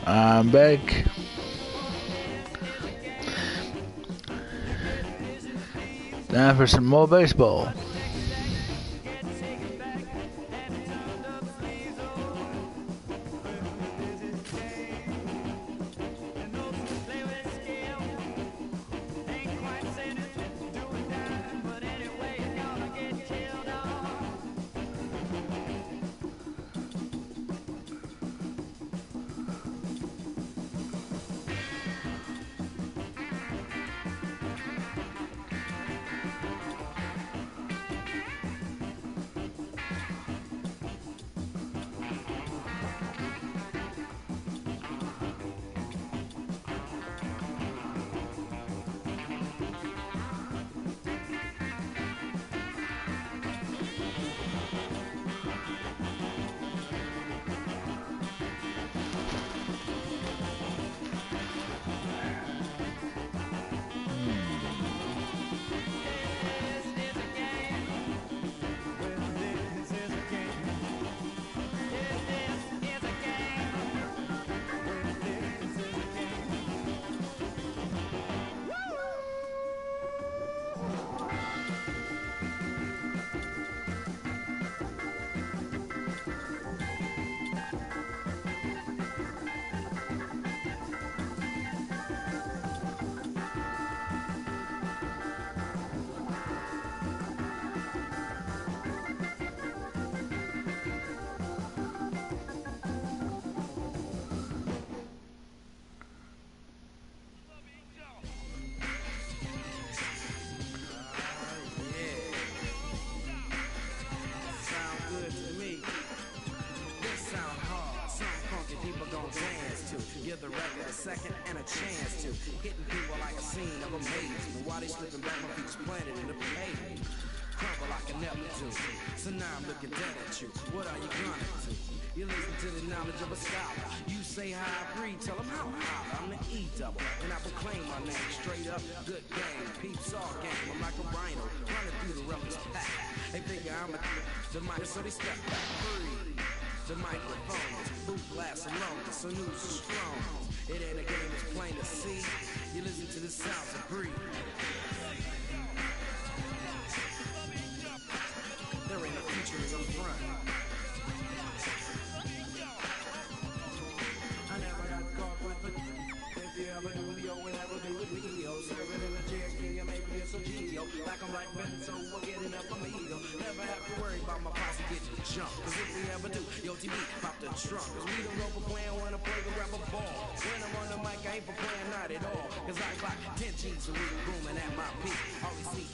I'm back. Time for some more baseball. Give the record a second and a chance to hitting people like a scene of amazement. While they slipping back, my feet's planted in the pavement. Crumble like a Neptune. So now I'm looking dead at you. What are you gonna do? You listen to the knowledge of a scholar. You say how I breathe, tell them how high. I'm the E-double, and I proclaim my name straight up. Good game, peeps all game. I'm like a rhino, running through the roughest pack. They figure I'm a the mic, so they step back. Breathe. The microphone is boot glass alone, so news is strong. It ain't a game, it's plain to see. You listen to the sounds of breathe. There ain't a future in the front. I never got caught with a if you ever do the O and ever do with me, yo. Serving in a chair, king, maybe it's a Geo. Like I'm like Ben, so we're getting up on me, yo. Never have to worry about my posse getting jumped. Cause if we ever do, yo, TV, pop the trunk. Cause we don't go for playing when I play the grab a ball. When I'm on the mic, I ain't for playing not at all. Cause I clock 10 G's a week, booming at my peak. Always see.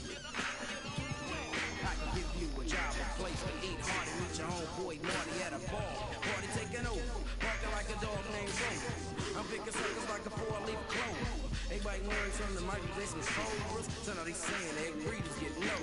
I can give you a job, a place to eat hard and meet your homeboy naughty at a ball. Party taking over, barking like a dog named Rover. I'm picking circles like a four-leaf clover. Everybody learn something, the Michael Jason's cobras. So now they saying they breeders get low.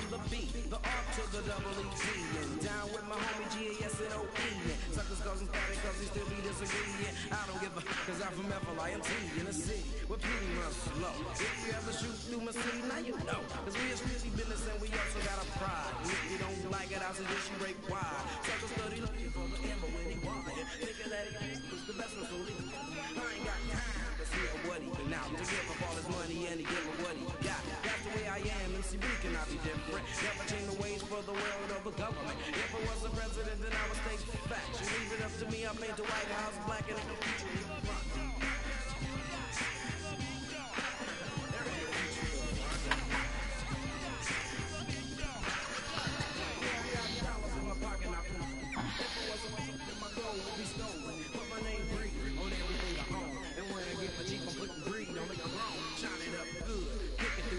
I'm the B, the R to the double E-T, and down with my homie G-A-S-N-O-E. Suckers causing static cause they still be disagreeing. I don't give a, cause I'm from F-L-I-M-T in the city, where P.D. runs slow. If you ever shoot through my city, now you know. Cause we a streety business and we also got a pride. And if you don't like it, I'll suggest you break wide. Suckers study looking for the amber when he wired. Thinking that he is the best one, so leave. I ain't got time to see what he can out. To give up all his money and he give up what he got. That's the way I am, MC B cannot be different. Never change the ways for the world of the government. If I was the president, then I would state facts. You leave it up to me, I paint the White House black and it can feature in the front.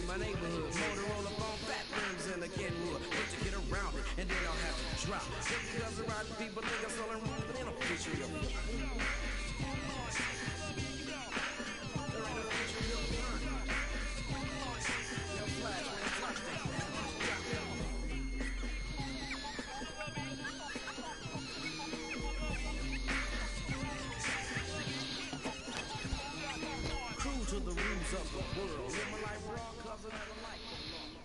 My neighborhood, Motorola phone, fat rims and a Kenwood. Put your kid around it, and then I'll have to drop. Just because the right people think I'm selling wrong, but they don't feature you. True to the rules of the world. Live my life raw, cause I never like the law.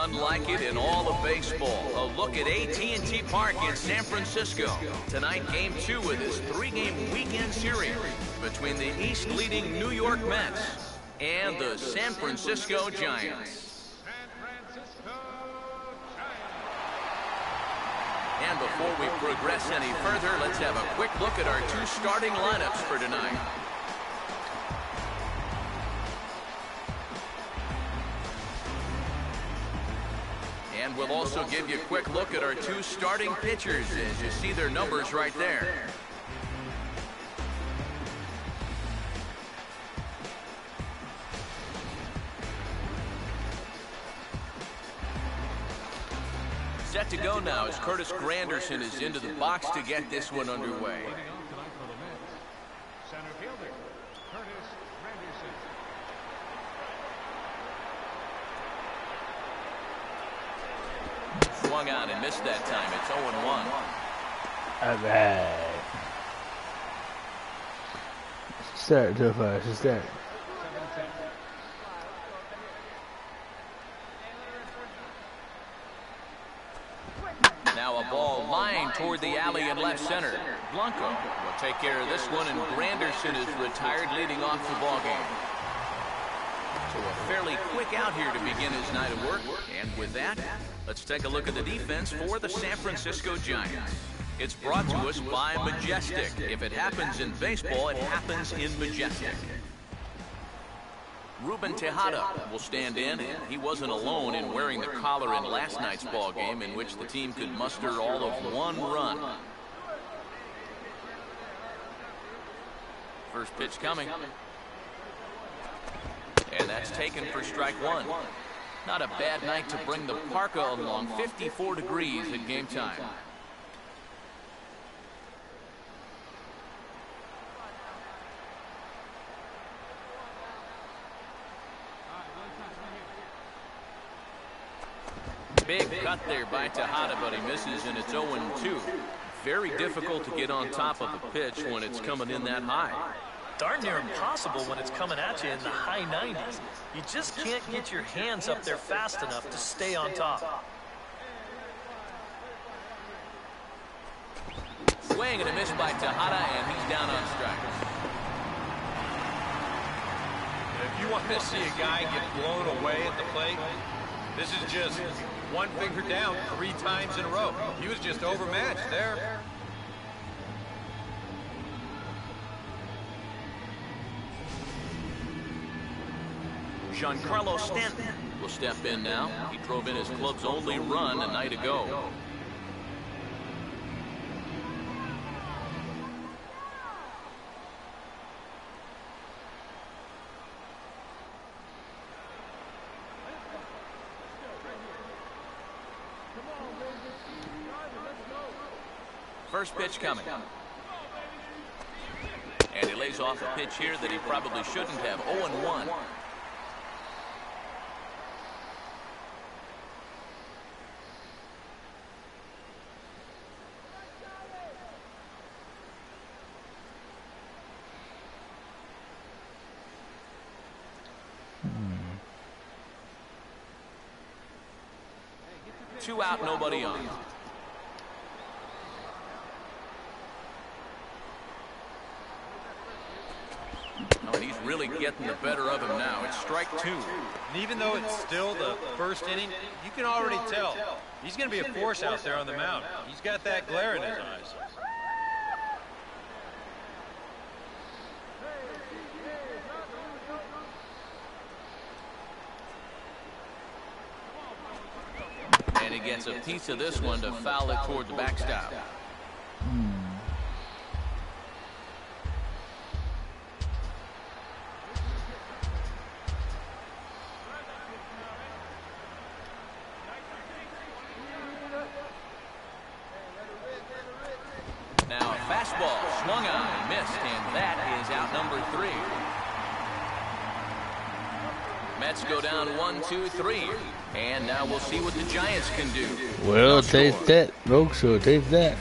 None like it in all of baseball. A look at AT&T Park in San Francisco. Tonight, Game 2 of this 3-game weekend series between the East-leading New York Mets and the San Francisco Giants. And before we progress any further, let's have a quick look at our 2 starting lineups for tonight. And we'll also give you a quick look at our 2 starting pitchers as you see their numbers right there. Set to go now as Curtis Granderson is into the box to get this one underway. Swung on and missed that time. It's 0-1. All right. Start too fast. Start. Now a ball lined toward the alley in left center. Blanco will take care of this one, and Granderson is retired, leading off the ball game. So a fairly quick out here to begin his night of work. And with that, let's take a look at the defense for the San Francisco Giants. It's brought to us by Majestic. If it happens in baseball, it happens in Majestic. Ruben Tejada will stand in, and he wasn't alone in wearing the collar in last night's ball game, in which the team could muster all of 1 run. First pitch coming. And that's taken for strike 1. Not a bad night to bring the parka along. 54 degrees at game time. Big cut there by Tejada, but he misses, and it's 0-2. Very difficult to get on top of a pitch when it's coming in that high. Darn near impossible when it's coming at you in the high 90s. You just can't get your hands up there fast enough to stay on top. Swing and a miss by Tejada, and he's down on strikes. If you want to see a guy get blown away at the plate, this is just one finger down 3 times in a row. He was just overmatched there. Giancarlo Stanton will step in now. He drove in his club's only run a night ago. First pitch coming. And he lays off a pitch here that he probably shouldn't have. 0-1. Two out, nobody on. Oh, and he's really getting the better of him now. It's strike 2. And even though it's still the first inning, you can already tell he's going to be a force out there on the mound. He's got that glare in his eyes. And he gets a piece of this one to foul it toward the backstop. Now a fastball swung on and missed, and that is out number 3. Mets go down 1-2-3. And now we'll see what the Giants can do. Well, take that, folks. So take that.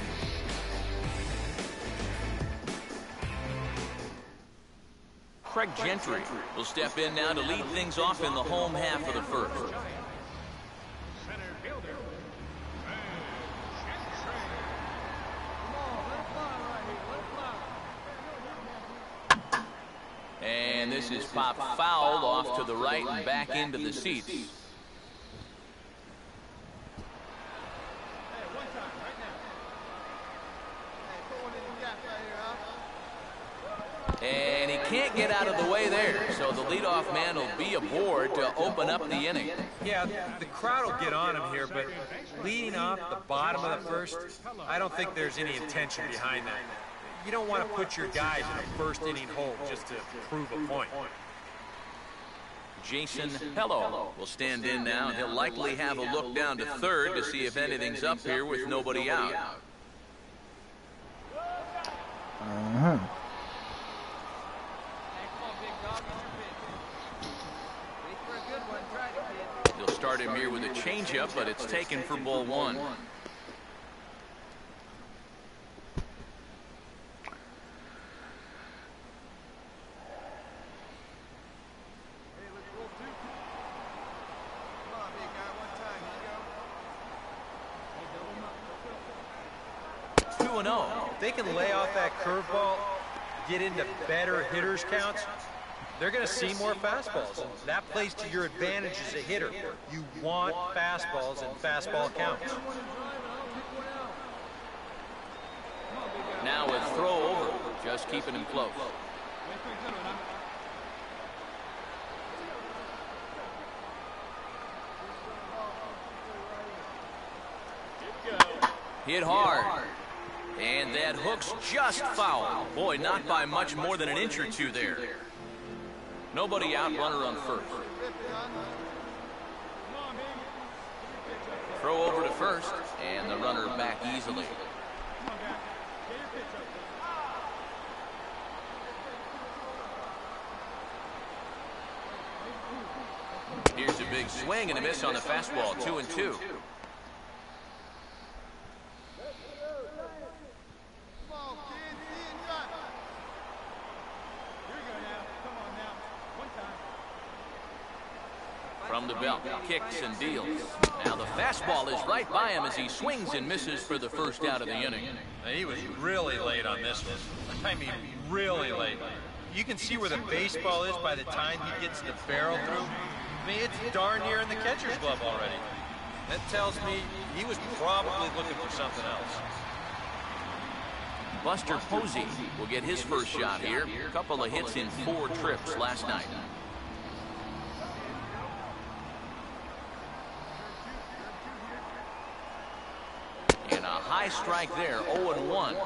Craig Gentry will step in now to lead things off in the home half of the first. And this is popped fouled off to the right and back into the seats. And he can't get out of the way there, so the leadoff man will be aboard to open up the inning. Yeah, the crowd will get on him here, but leading off the bottom of the first, I don't think there's any intention behind that. You don't want to put your guys in a first-inning hole just to prove a point. Jason Hello will stand in now, and he'll likely have a look down to third to see if anything's up here with nobody out. He'll start him here with a changeup, but it's taken for ball one. If they can lay off that curveball, get into better hitters counts, they're going to see more fastballs. And that plays to your advantage as a hitter. You want fastballs and fastball counts. Now a throw over, just keeping him close. Hit hard. And that hook's just foul. Boy, not by much more than an inch or two there. Nobody out, runner on first. Throw over to first, and the runner back easily. Here's a big swing and a miss on the fastball, 2-2. From the belt, kicks and deals. Now the fastball is right by him as he swings and misses for the first out of the inning. He was really late on this one. I mean, really late. You can see where the baseball is by the time he gets the barrel through. I mean, it's darn near in the catcher's glove already. That tells me he was probably looking for something else. Buster Posey will get his first shot here. A couple of hits in 4 trips last night. And a high strike there, 0-1.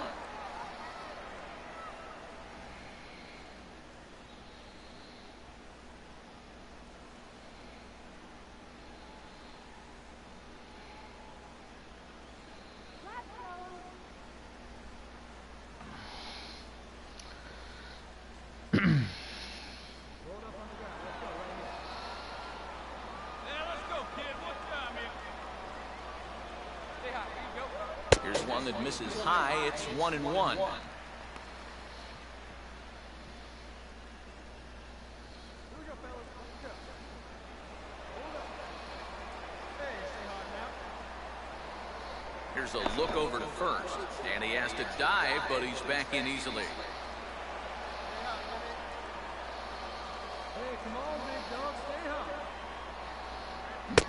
Here's one that misses high. It's 1-1. Here's a look over to first, and he has to dive, but he's back in easily.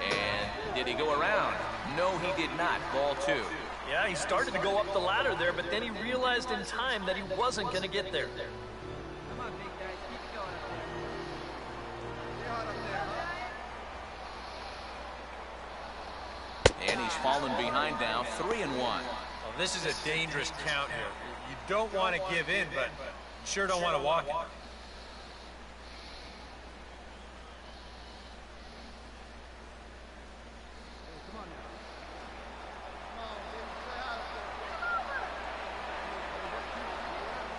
And did he go around? No, he did not. Ball 2. Yeah, he started to go up the ladder there, but then he realized in time that he wasn't going to get there. And he's fallen behind now, 3-1. Well, this is a dangerous count here. You don't want to give in, but you sure don't want to walk it.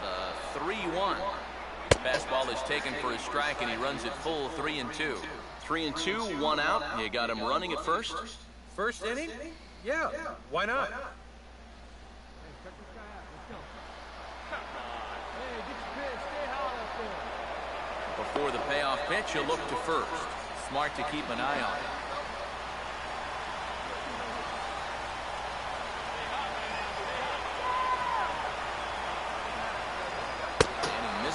The 3-1. Fastball is taken for a strike, and he runs it full 3-2. 3-2, 1 out. You got him running at first. First inning? Yeah, why not? Before the payoff pitch, you look to first. Smart to keep an eye on it.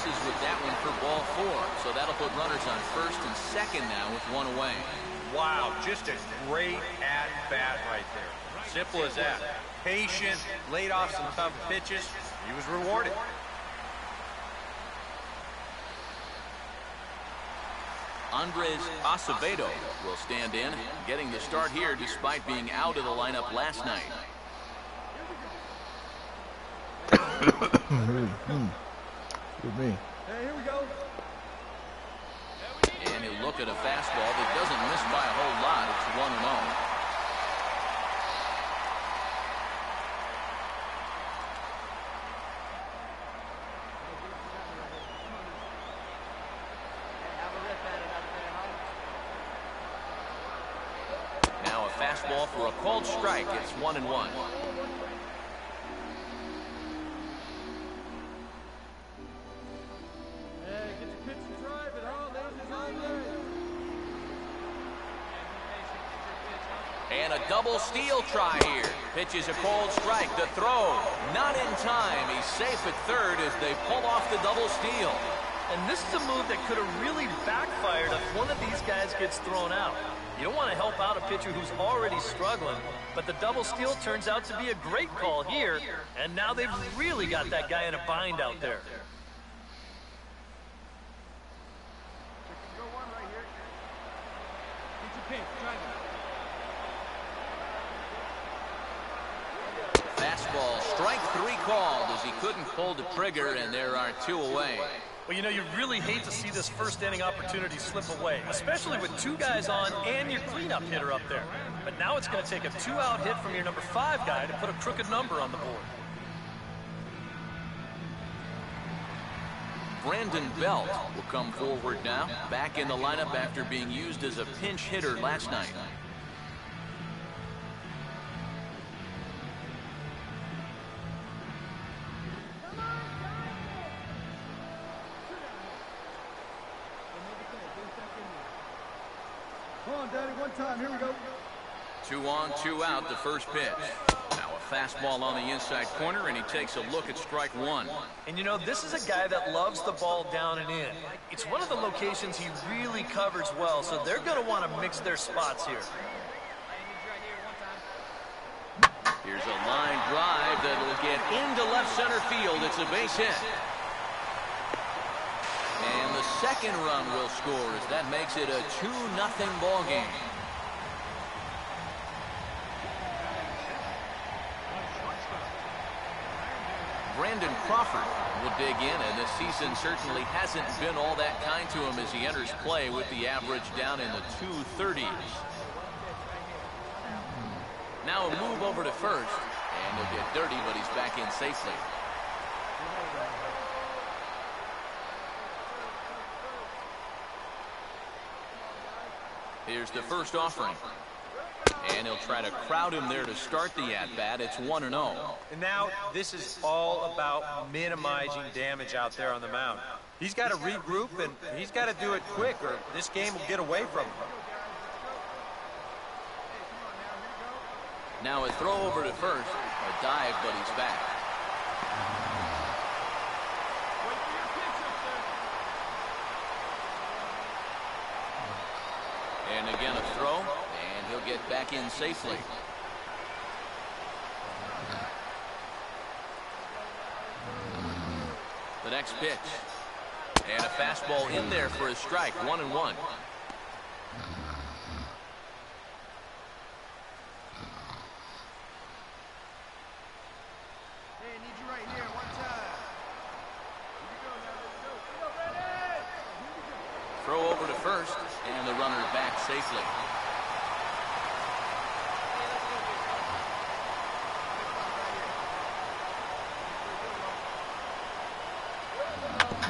bases with that one for ball 4. So that'll put runners on first and second now with one away. Wow, just a great at-bat right there. Simple as that. Patient, laid off some tough pitches. He was rewarded. Andres Acevedo will stand in, getting the start here despite being out of the lineup last night. With me. Hey, here we go. And he'll look at a fastball that doesn't miss by a whole lot. It's 1-0. Now a fastball for a called strike. It's 1-1. And a double steal try here. Pitches a cold strike. The throw not in time. He's safe at third as they pull off the double steal. And this is a move that could have really backfired if one of these guys gets thrown out. You don't want to help out a pitcher who's already struggling, but the double steal turns out to be a great call here, and now they've really got that guy in a bind out there. Fastball, strike 3 called as he couldn't pull the trigger, and there are 2 away. Well, you know, you really hate to see this first inning opportunity slip away, especially with 2 guys on and your cleanup hitter up there. But now it's going to take a 2-out hit from your number 5 guy to put a crooked number on the board. Brandon Belt will come forward now, back in the lineup after being used as a pinch hitter last night. Come on, Daddy, one time. Here we go. 2 on, 2 out, the first pitch. Now a fastball on the inside corner, and he takes a look at strike 1. And you know, this is a guy that loves the ball down and in. It's one of the locations he really covers well, so they're going to want to mix their spots here. Here's a line drive that'll get into left center field. It's a base hit. And the second run will score as that makes it a 2-0 ball game. Brandon Crawford will dig in, and this season certainly hasn't been all that kind to him as he enters play with the average down in the 230s. Now a move over to first, and he'll get dirty, but he's back in safely. Here's the first offering. And he'll try to crowd him there to start the at-bat. It's 1-0. And now this is all about minimizing damage out there on the mound. He's got to regroup, and he's got to do it quick, or this game will get away from him. Now a throw over to first. A dive, but he's back. And again a throw, and he'll get back in safely. The next pitch. And a fastball in there for a strike, 1-1. Throw over to first, and the runner back safely.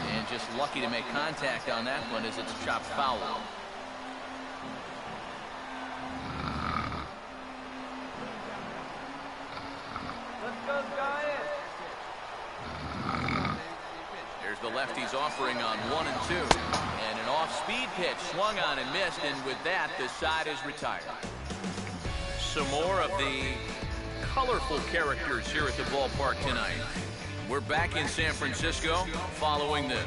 And just lucky to make contact on that one as it's chopped foul. Here's the lefty's offering on 1 and 2. And an off-speed pitch swung on and missed, and with that, the side is retired. Some more of the colorful characters here at the ballpark tonight. We're back in San Francisco following this.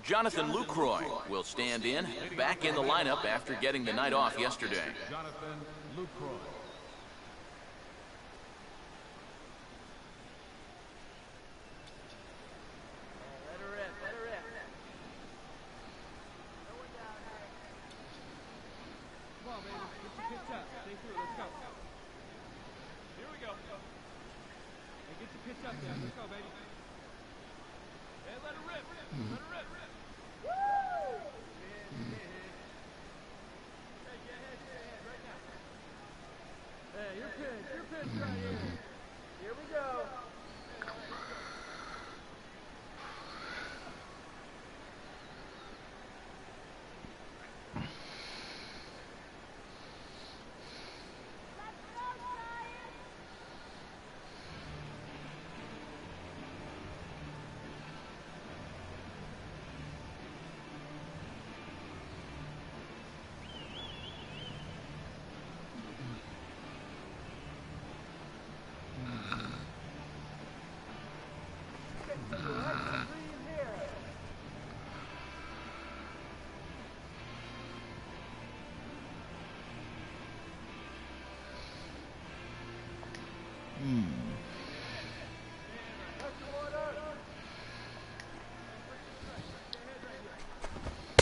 Jonathan Lucroy will stand in, back in the lineup after getting the night off yesterday. Jonathan Lucroy.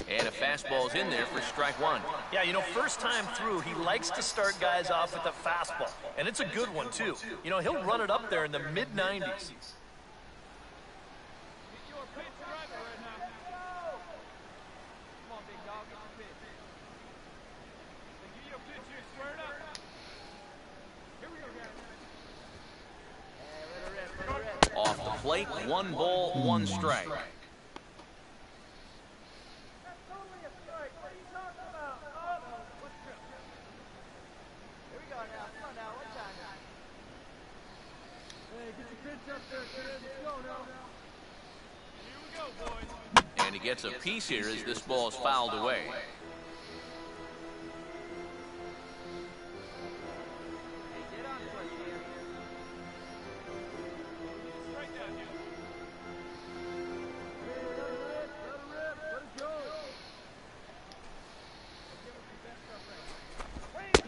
And a fastball's in there for strike one. Yeah, you know, first time through, he likes to start guys off with a fastball. And it's a good one, too. You know, he'll run it up there in the mid-90s. Off the plate, 1 ball, 1 strike. And he gets a piece here as this ball is fouled away.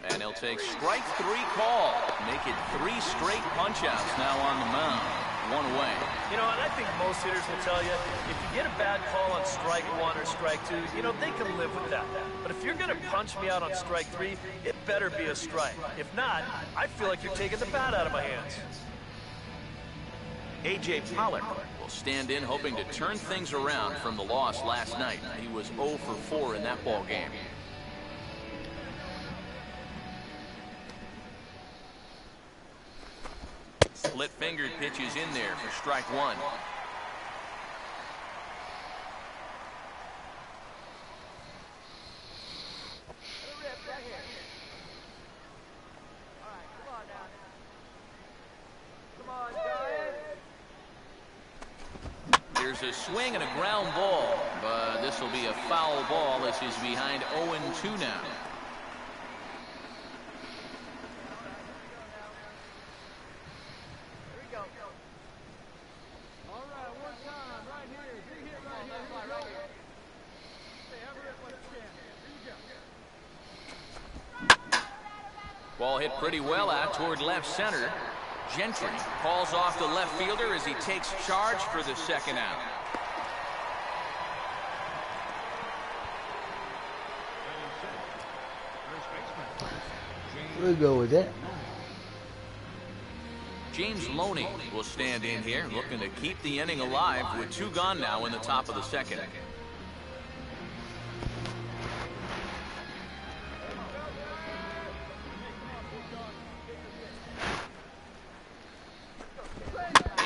And he'll take strike 3 call. Make it 3 straight punch-outs now on the mound. 1 away. You know, and I think most hitters will tell you, if you get a bad call on strike 1 or strike 2, you know, they can live with that. But if you're going to punch me out on strike 3, it better be a strike. If not, I feel like you're taking the bat out of my hands. A.J. Pollock will stand in, hoping to turn things around from the loss last night. He was 0 for 4 in that ball game. Split-fingered pitches in there for strike 1. There's a swing and a ground ball, but this will be a foul ball as he's behind 0-2 now. Ball hit pretty well out toward left center. Gentry calls off the left fielder as he takes charge for the second out. We'll go with that. James Loney will stand in here, looking to keep the inning alive with 2 gone now in the top of the second.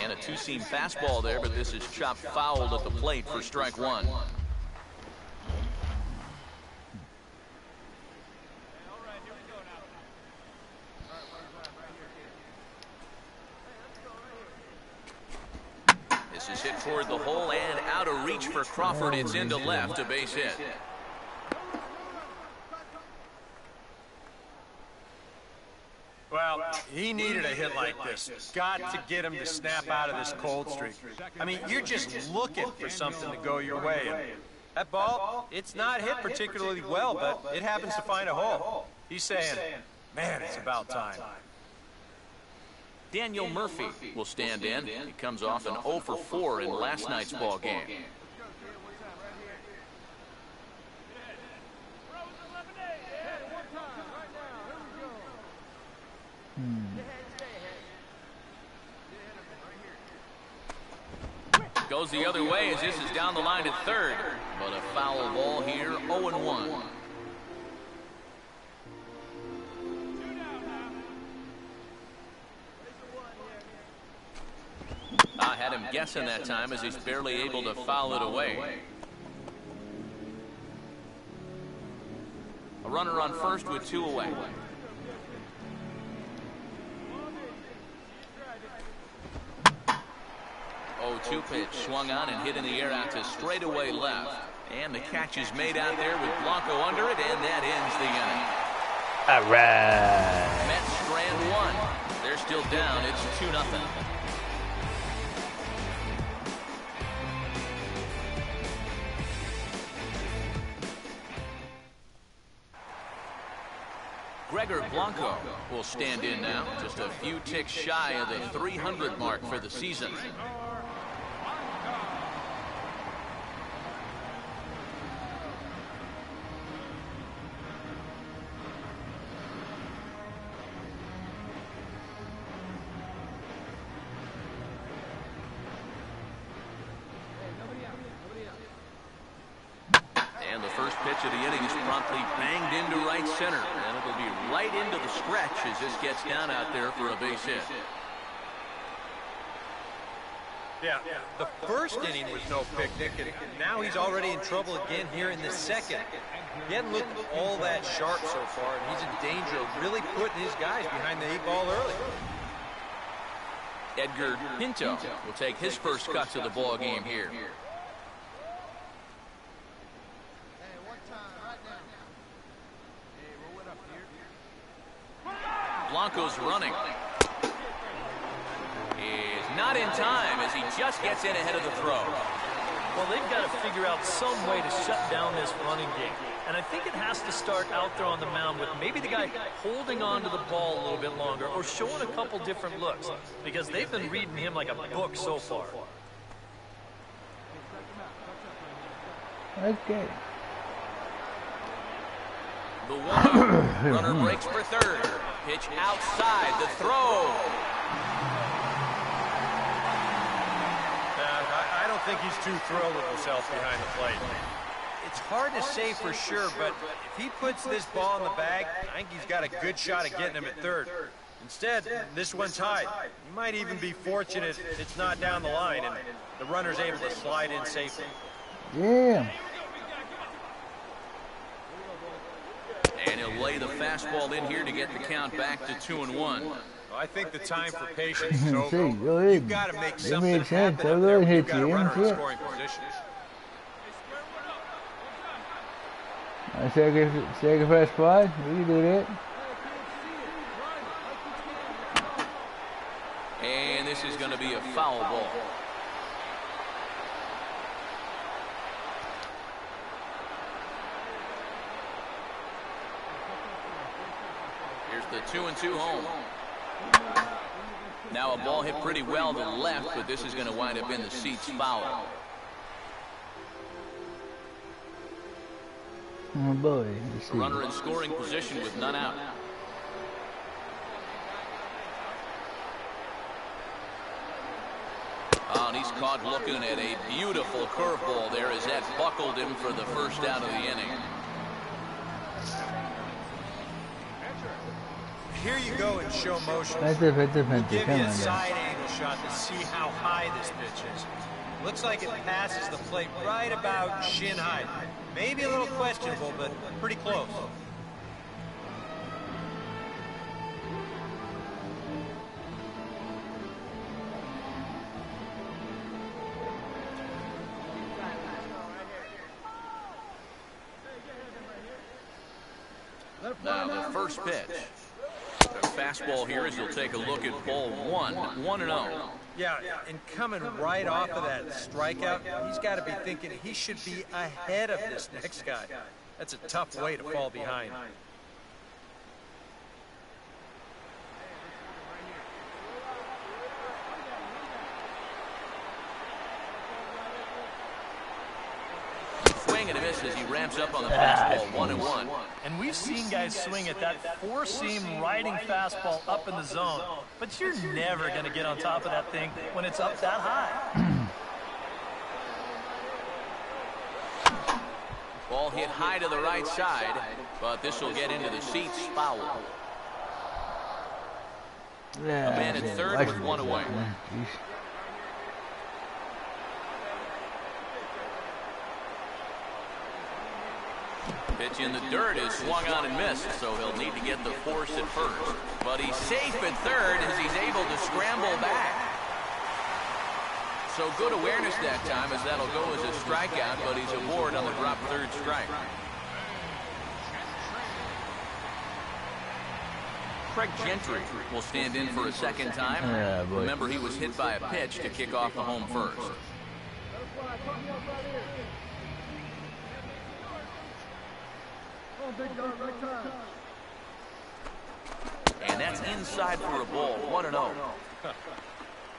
And a 2-seam fastball there, but this is chopped fouled at the plate for strike 1. This is hit toward the hole and out of reach for Crawford. It's into left, a base hit. He needed a hit like this. Got to get him to snap out of this cold streak. I mean, you're just looking for something to go your way. And that ball, it's not hit particularly well, but it happens to find a hole. He's saying, man, it's about time. Daniel Murphy will stand in. He comes off an 0 for 4 in last night's ball game. Goes the other way as this is down the line at third. But a foul ball here, 0-1. I had him guessing that time as he's barely able to foul it away. A runner on first with 2 away. 0-2 pitch swung on and hit in the air out to straightaway left. And the catch is made out there with Blanco under it, and that ends the inning. All right. Mets strand 1. They're still down. It's 2-0. Gregor Blanco will stand in now, just a few ticks shy of the 300 mark for the season. And the first pitch of the inning is promptly banged into right center. And it'll be right into the stretch as this gets down out there for a base hit. Yeah, the first inning was no picnic, and now he's already in trouble again here in the second. He hadn't looked all that sharp so far, and he's in danger of really putting his guys behind the 8 ball early. Edgar Pinto will take his first cut to the ball game here. Blanco's running. Is not in time as he just gets in ahead of the throw. Well, they've got to figure out some way to shut down this running game. And I think it has to start out there on the mound with maybe the guy holding on to the ball a little bit longer or showing a couple different looks, because they've been reading him like a book so far. Okay. The 1-0. Runner breaks for third. Pitch outside the throw. I don't think he's too thrilled with himself behind the plate. It's hard to say for sure, but if he puts this ball in the bag, I think he's got a good shot at getting him at third. Instead, this one's high. He might even be fortunate it's not down the line and the runner's able to slide in safely. Yeah. And he'll lay the fastball in here to get the count back to 2-1. Well, I think the time for patience is over. See, go ahead. You've got to make Give something me a chance. happen I'll up go there when hit you've got a you. runner in Yeah. scoring position. I sacrifice spot. We can do that. And this is going to be a foul ball. Here's the 2-2 home. Now a ball hit pretty well to the left, but this is going to wind up in the seats foul. Oh boy. A runner in scoring position with none out. Oh, and he's caught looking at a beautiful curveball there as that buckled him for the first out of the inning. Here you go in show motion. Give We'll give Come you on, a guys. side angle shot to see how high this pitch is. Looks like it passes the plate right about shin height. Maybe a little questionable, but pretty close. Now the first pitch. A fastball here as he'll take a look at ball 1, 1-0. Yeah, and coming right off of that strikeout, he's got to be thinking he should be ahead of this next guy. That's a tough way to fall behind. Swing and a miss as he ramps up on the fastball, 1-1. And we've seen guys swing at that four-seam riding fastball up in the zone, but you're never going to get on top of that thing when it's up that high. Ball hit high to the right side, but this will get into the seats, foul. Yeah, A man at third with one away. Jeez. Pitch in the dirt is swung on and missed, so he'll need to get the force at first. But he's safe at third as he's able to scramble back. So good awareness that time as that'll go as a strikeout, but he's aboard on the drop third strike. Craig Gentry will stand in for a second time. Yeah, boy. Remember, he was hit by a pitch to kick off the home first. And that's inside for a ball, 1-0.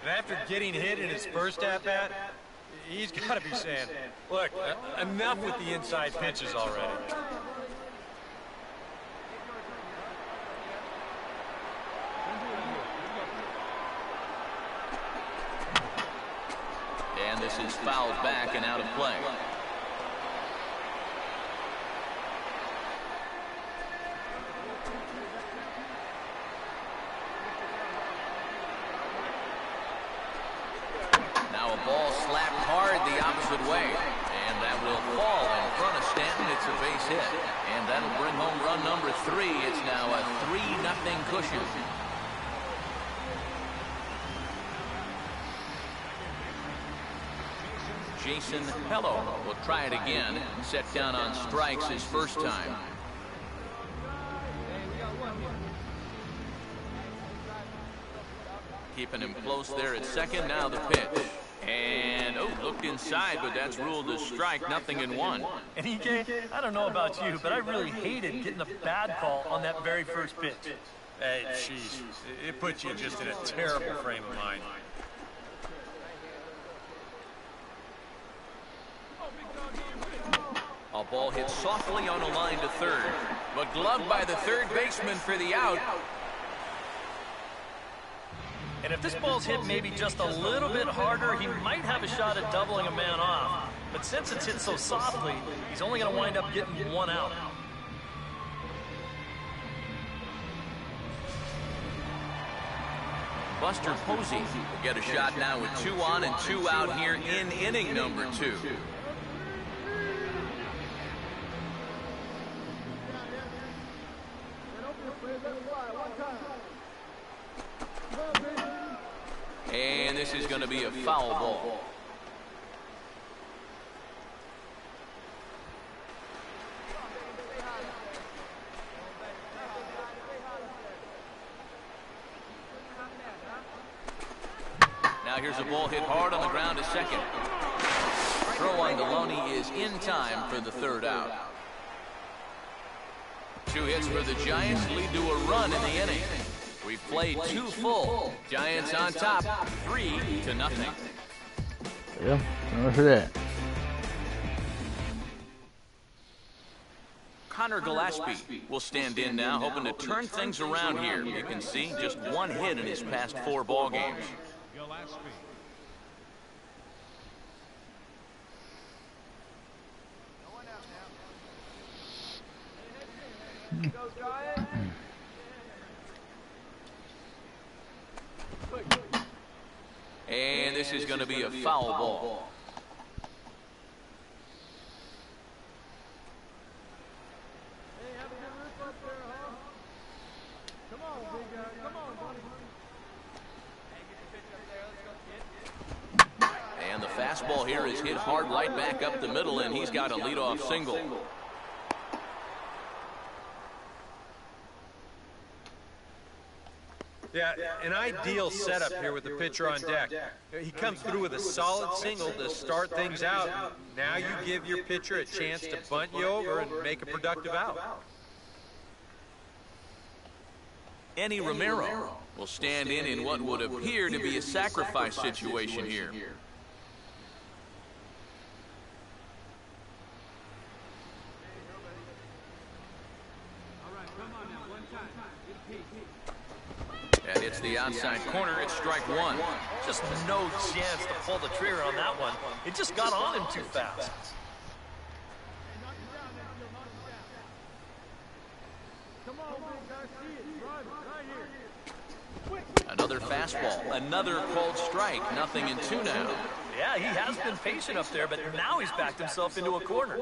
And after getting hit in his first at-bat, he's got to be saying, look, enough with the inside pitches already. And this is fouled back and out of play. Now a ball slapped hard the opposite way. And that will fall in front of Stanton. It's a base hit. And that'll bring home run number 3. It's now a 3-0 cushion. Jason Hello will try it again. Set down on strikes his first time. Keeping him close there at second. Now the pitch. And, looked inside, but that's ruled a strike, 0-1. And EK, I don't know about you, but I really hated getting a bad call on that very first pitch. Hey, jeez, it puts you just in a terrible frame of mind. A ball hit softly on a line to third, but gloved by the third baseman for the out. And if this ball's hit maybe just a little bit harder, he might have a shot at doubling a man off. But since it's hit so softly, he's only going to wind up getting one out. Buster Posey will get a shot now with 2 on and 2 out here in inning number 2. And this is going to be a foul ball. Now here's a ball hit hard on the ground to second. Throw on Deloney is in time for the third out. 2 hits for the Giants lead to a run in the inning. We've played 2 full. Giants on top, 3-0. Yeah, remember that. Connor Gillespie will stand in now, hoping to turn things around here. You can see just 1 hit in his past 4 ball games. Gillespie. And this is going to be a foul ball. And the fastball here is hit hard right back up the middle, and he's got a leadoff single. Yeah, an ideal setup here with the pitcher on deck. He comes through with a solid single to start things out. Now you give your pitcher a chance to bunt you over and make a productive out. Eddie Romero will stand in what would appear to be a sacrifice situation here. And it's the outside corner. It's strike one. Just no chance to pull the trigger on that one. It just got on him too fast. Another fastball. Another called strike. Nothing in two now. Yeah, he has been patient up there, but now he's backed himself into a corner.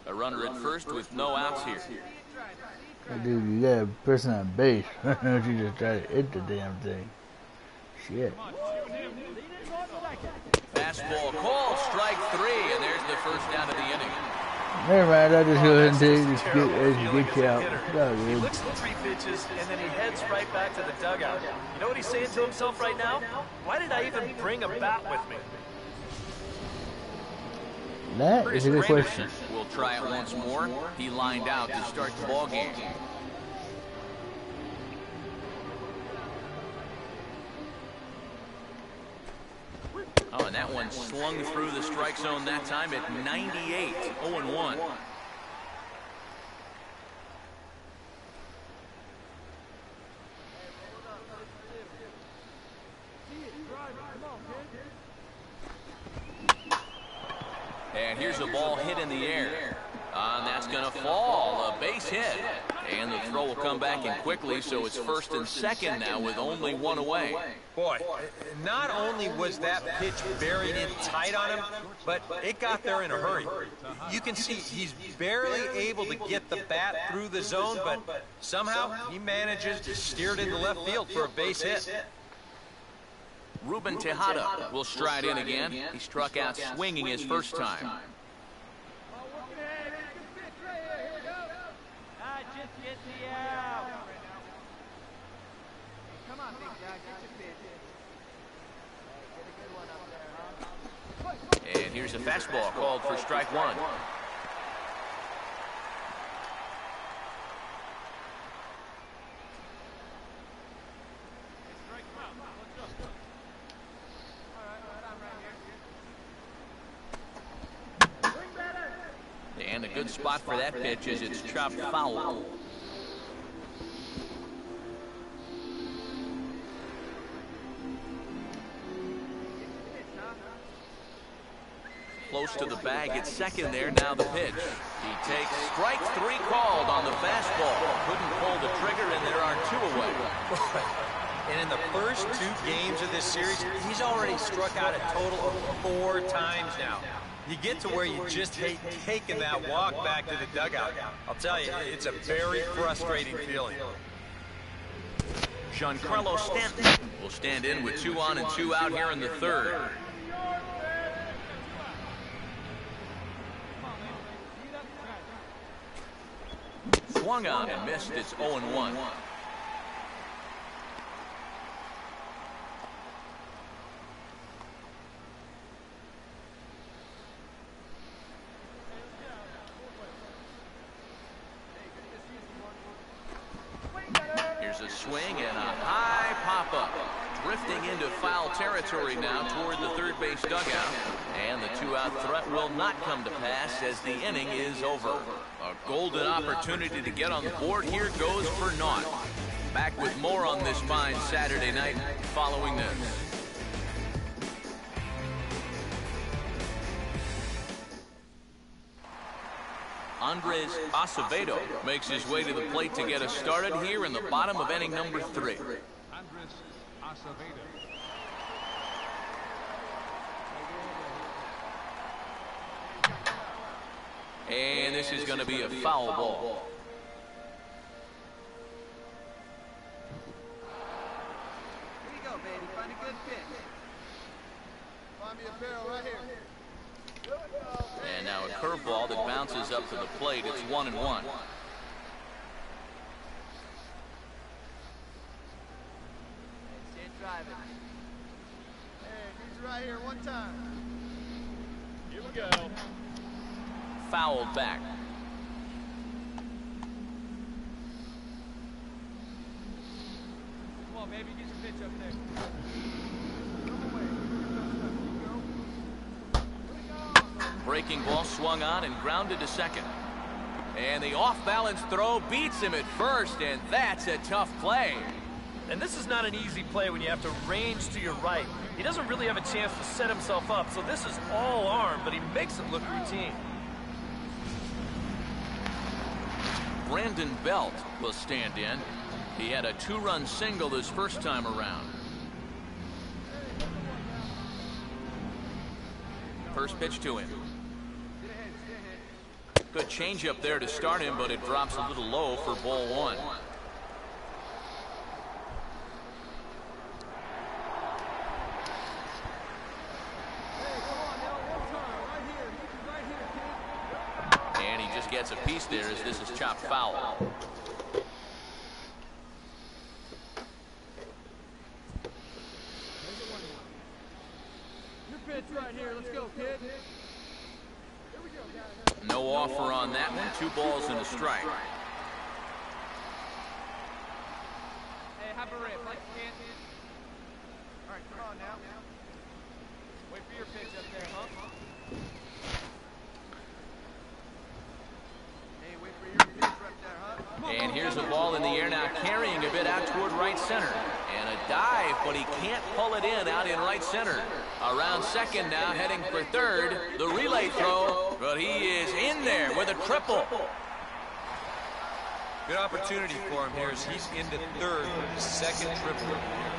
A runner at first with no outs here. Dude, you got a person on base. You just try to hit the damn thing. Shit. Fastball called, strike three, and there's the first out of the inning. Never mind, I'll just go ahead and take That's this terrible get you out. hitter. It's all He good. looks at 3 pitches, and then he heads right back to the dugout. You know what he's saying to himself right now? Why did I even bring a bat with me? That is a good Granderson question. will try it once more. He lined out to start the ball game. Oh, and that one slung through the strike zone that time at 98, 0-1. And here's a ball hit in the air. And that's going to fall. A base hit. And the throw will come back in quickly, so it's first and second now with only one away. Boy, not only was that pitch buried in tight on him, but it got there in a hurry. You can see he's barely able to get the bat through the zone, but somehow he manages to steer it into left field for a base hit. Ruben Tejada will stride in again. He struck out swinging his first time. And here's a fastball called for strike one. And a good spot for that pitch as it's chopped foul. Close to the bag at second there. Now the pitch. He takes strike three called on the fastball. Couldn't pull the trigger, and there are two away. And in the first 2 games of this series, he's already struck out a total of 4 times now. You get to where you just hate taking that walk back to the dugout. I'll tell you, it's a very frustrating feeling. Giancarlo Stanton will stand in with 2 on and 2 out here in the third. Swung on and missed. It's 0-1. Here's a swing and a high pop-up. Drifting into foul territory now toward the third base dugout. And the 2-out threat will not come to pass as the inning is over. A golden opportunity to get on the board here goes for naught. Back with more on this fine Saturday night following this. Andres Acevedo makes his way to the plate to get us started here in the bottom of inning number 3. Andres Acevedo. And this is going to be a foul ball. Here you go, baby. Find a good pitch. Find me a barrel right here. And now a curveball that bounces up to the plate. It's 1-1. Hey, he's right here one time. Here we go. Fouled back. Come on, baby, get your pitch up there. Breaking ball swung on and grounded to second. And the off-balance throw beats him at first, and that's a tough play. And this is not an easy play when you have to range to your right. He doesn't really have a chance to set himself up, so this is all arm, but he makes it look routine. Brandon Belt will stand in. He had a 2-run single this first time around. First pitch to him. Good changeup there to start him, but it drops a little low for ball 1. And he just gets a piece there as this is chopped foul. Your pitch right here. Let's go, kid. No offer on that one. 2 balls and a strike. Hey, have a rip. Like you can't. All right, come on now. Wait for your pitch up there, huh? Hey, wait for your pitch right there, huh? And here's a ball in the air now, carrying a bit out toward right center. And a dive, but he can't pull it in out in right center. Around second now, heading for third. The relay throw, but he is in there with a triple. Good opportunity for him here as he's into third with his second triple of the year.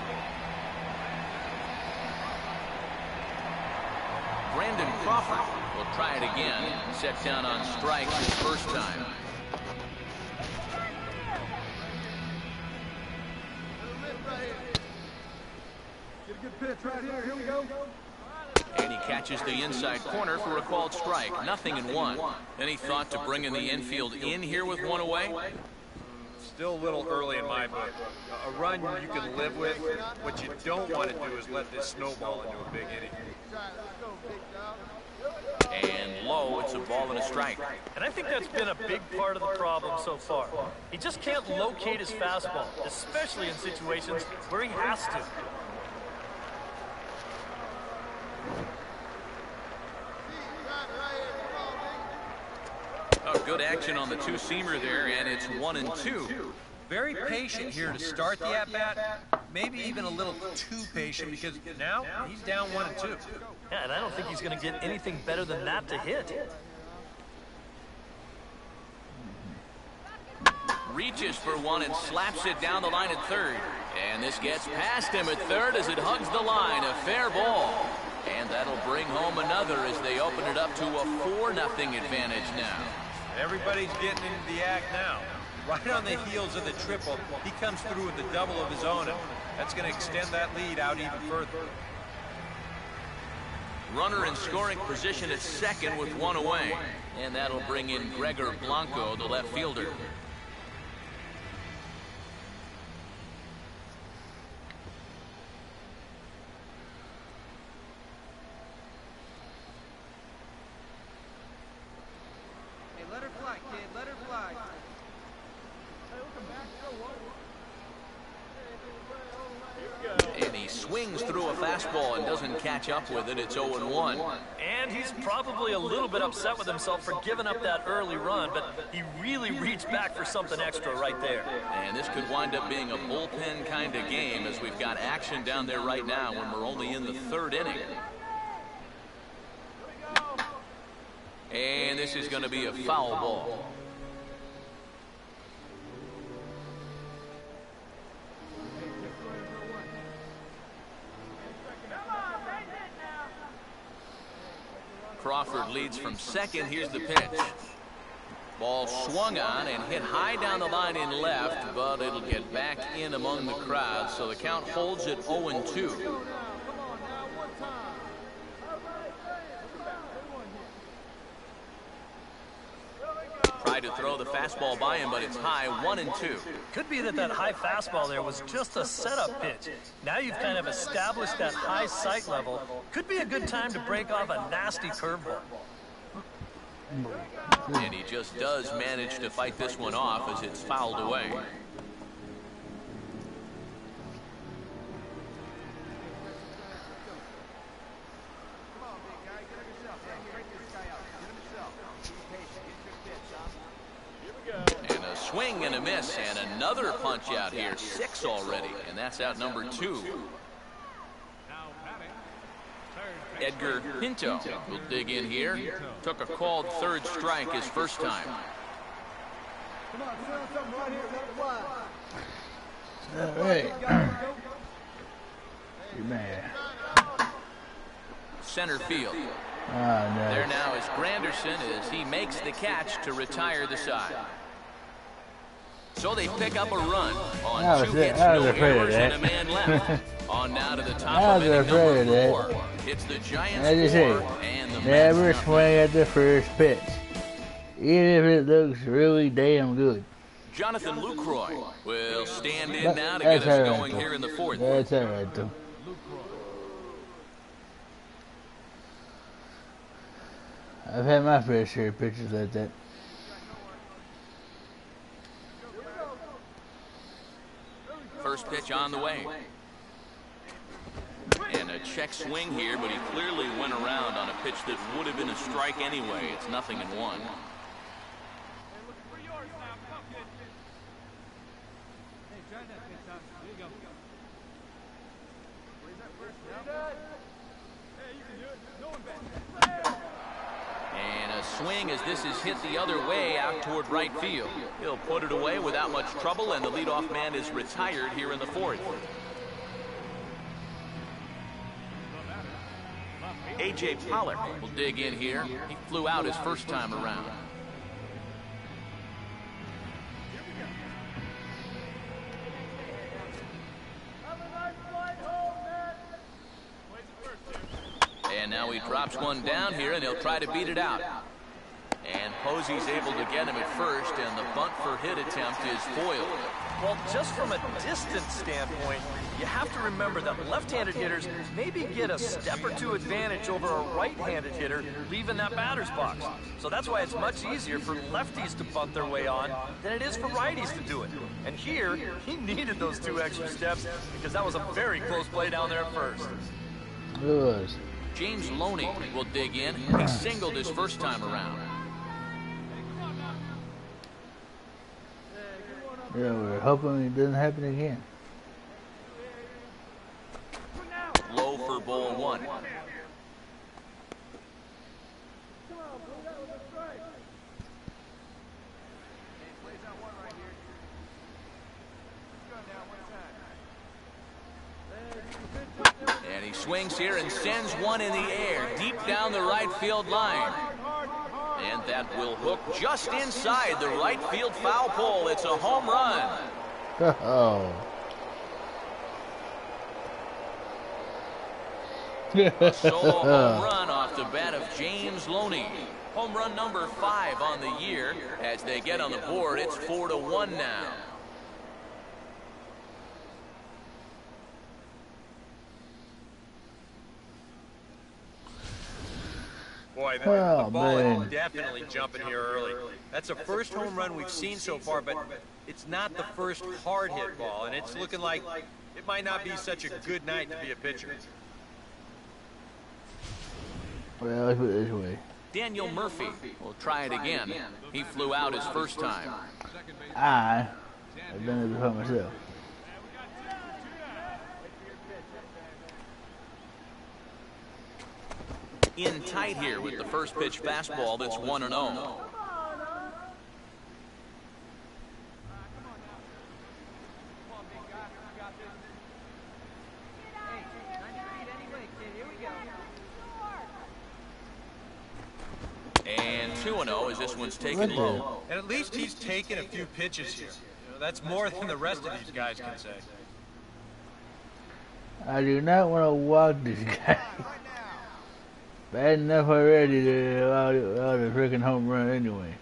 Brandon Crawford will try it again. Set down on strikes his first time. Get a good pitch right here. Here we go. And he catches the inside corner for a called strike. 0-1. Any thought to bringing the infield in here with 1 away? Still a little early in my book. A run you can live with. What you don't want to do is let this snowball into a big inning. And low, it's a ball and a strike. And I think that's been a big part of the problem so far. He just can't locate his fastball, especially in situations where he has to. Oh, good action on the 2-seamer there, and it's 1-2. Very patient here to start the at-bat. Maybe even a little too patient because now he's down 1-2. Yeah, and I don't think he's going to get anything better than that to hit. Reaches for one and slaps it down the line at third. And this gets past him at third as it hugs the line. A fair ball. And that'll bring home another as they open it up to a 4-0 advantage now. Everybody's getting into the act now. Right on the heels of the triple, he comes through with the double of his own, and that's going to extend that lead out even further. Runner in scoring position at second with 1 away. And that'll bring in Gregor Blanco, the left fielder. Hey, let her fly, kid. Let her fly. And he swings through a fastball and doesn't catch up with it. It's 0-1. And he's probably a little bit upset with himself for giving up that early run, but he really reached back for something extra right there. And this could wind up being a bullpen kind of game as we've got action down there right now when we're only in the 3rd inning. And this is going to be a foul ball. Crawford leads from second. Here's the pitch. Ball swung on and hit high down the line in left, but it'll get back in among the crowd, so the count holds at 0-2. Tried to throw the fastball by him, but it's high, 1-2. Could be that high fastball there was just a setup pitch. Now you've kind of established that high sight level. Could be a good time to break off a nasty curveball. And he just does manage to fight this one off as it's fouled away. And a swing and a miss, and another punch out here. 6 already, and that's out number 2. Edgar Pinto will dig in here. Took a called third strike his first time. All right. Man. Center field. Oh, no. There now is Granderson as he makes the catch to retire the side. So they pick up a run on 2 hits, no errors, and a man left. On now to the top of inning number 4. It's the Giants 4 and the never Mets swing at the first pitch, even if it looks really damn good. Jonathan Lucroy will stand in now to get us going here in the 4th. That's all right, though. I've had my fair share of pitches like that. First pitch on the way. And a check swing here, but he clearly went around on a pitch that would have been a strike anyway. It's 0-1. And a swing as this is hit the other way out toward right field. He'll put it away without much trouble, and the leadoff man is retired here in the 4th. A.J. Pollock will dig in here. He flew out his first time around. And now he drops one down here, and he'll try to beat it out. And Posey's able to get him at first, and the bunt for hit attempt is foiled. Well, just from a distance standpoint, you have to remember that left-handed hitters maybe get a step or 2 advantage over a right-handed hitter leaving that batter's box. So that's why it's much easier for lefties to bunt their way on than it is for righties to do it. And here, he needed those 2 extra steps because that was a very close play down there at first. It was. James Loney will dig in. He singled his first time around. Yeah, we're hoping it doesn't happen again. Low for ball 1. And he swings here and sends one in the air deep down the right field line. And that will hook just inside the right field foul pole. It's a home run. Oh. A solo home run off the bat of James Loney. Home run number 5 on the year. As they get on the board, it's 4-1 now. Boy, the ball is definitely jumping here early. That's the first home run we've seen so far, but it's not the first hard hit ball, and it's looking like it might not be such a good night to be a pitcher. Well, let's put it this way. Daniel Murphy will try it again. He flew out his first time. I've done it before myself. In tight here with the first pitch fastball that's 1-0. And 2-0 as this one's taken low. And at least he's taken a few pitches here. You know, that's more than the rest of these guys can say. I do not want to walk this guy. Bad enough already to allow the freaking home run anyway.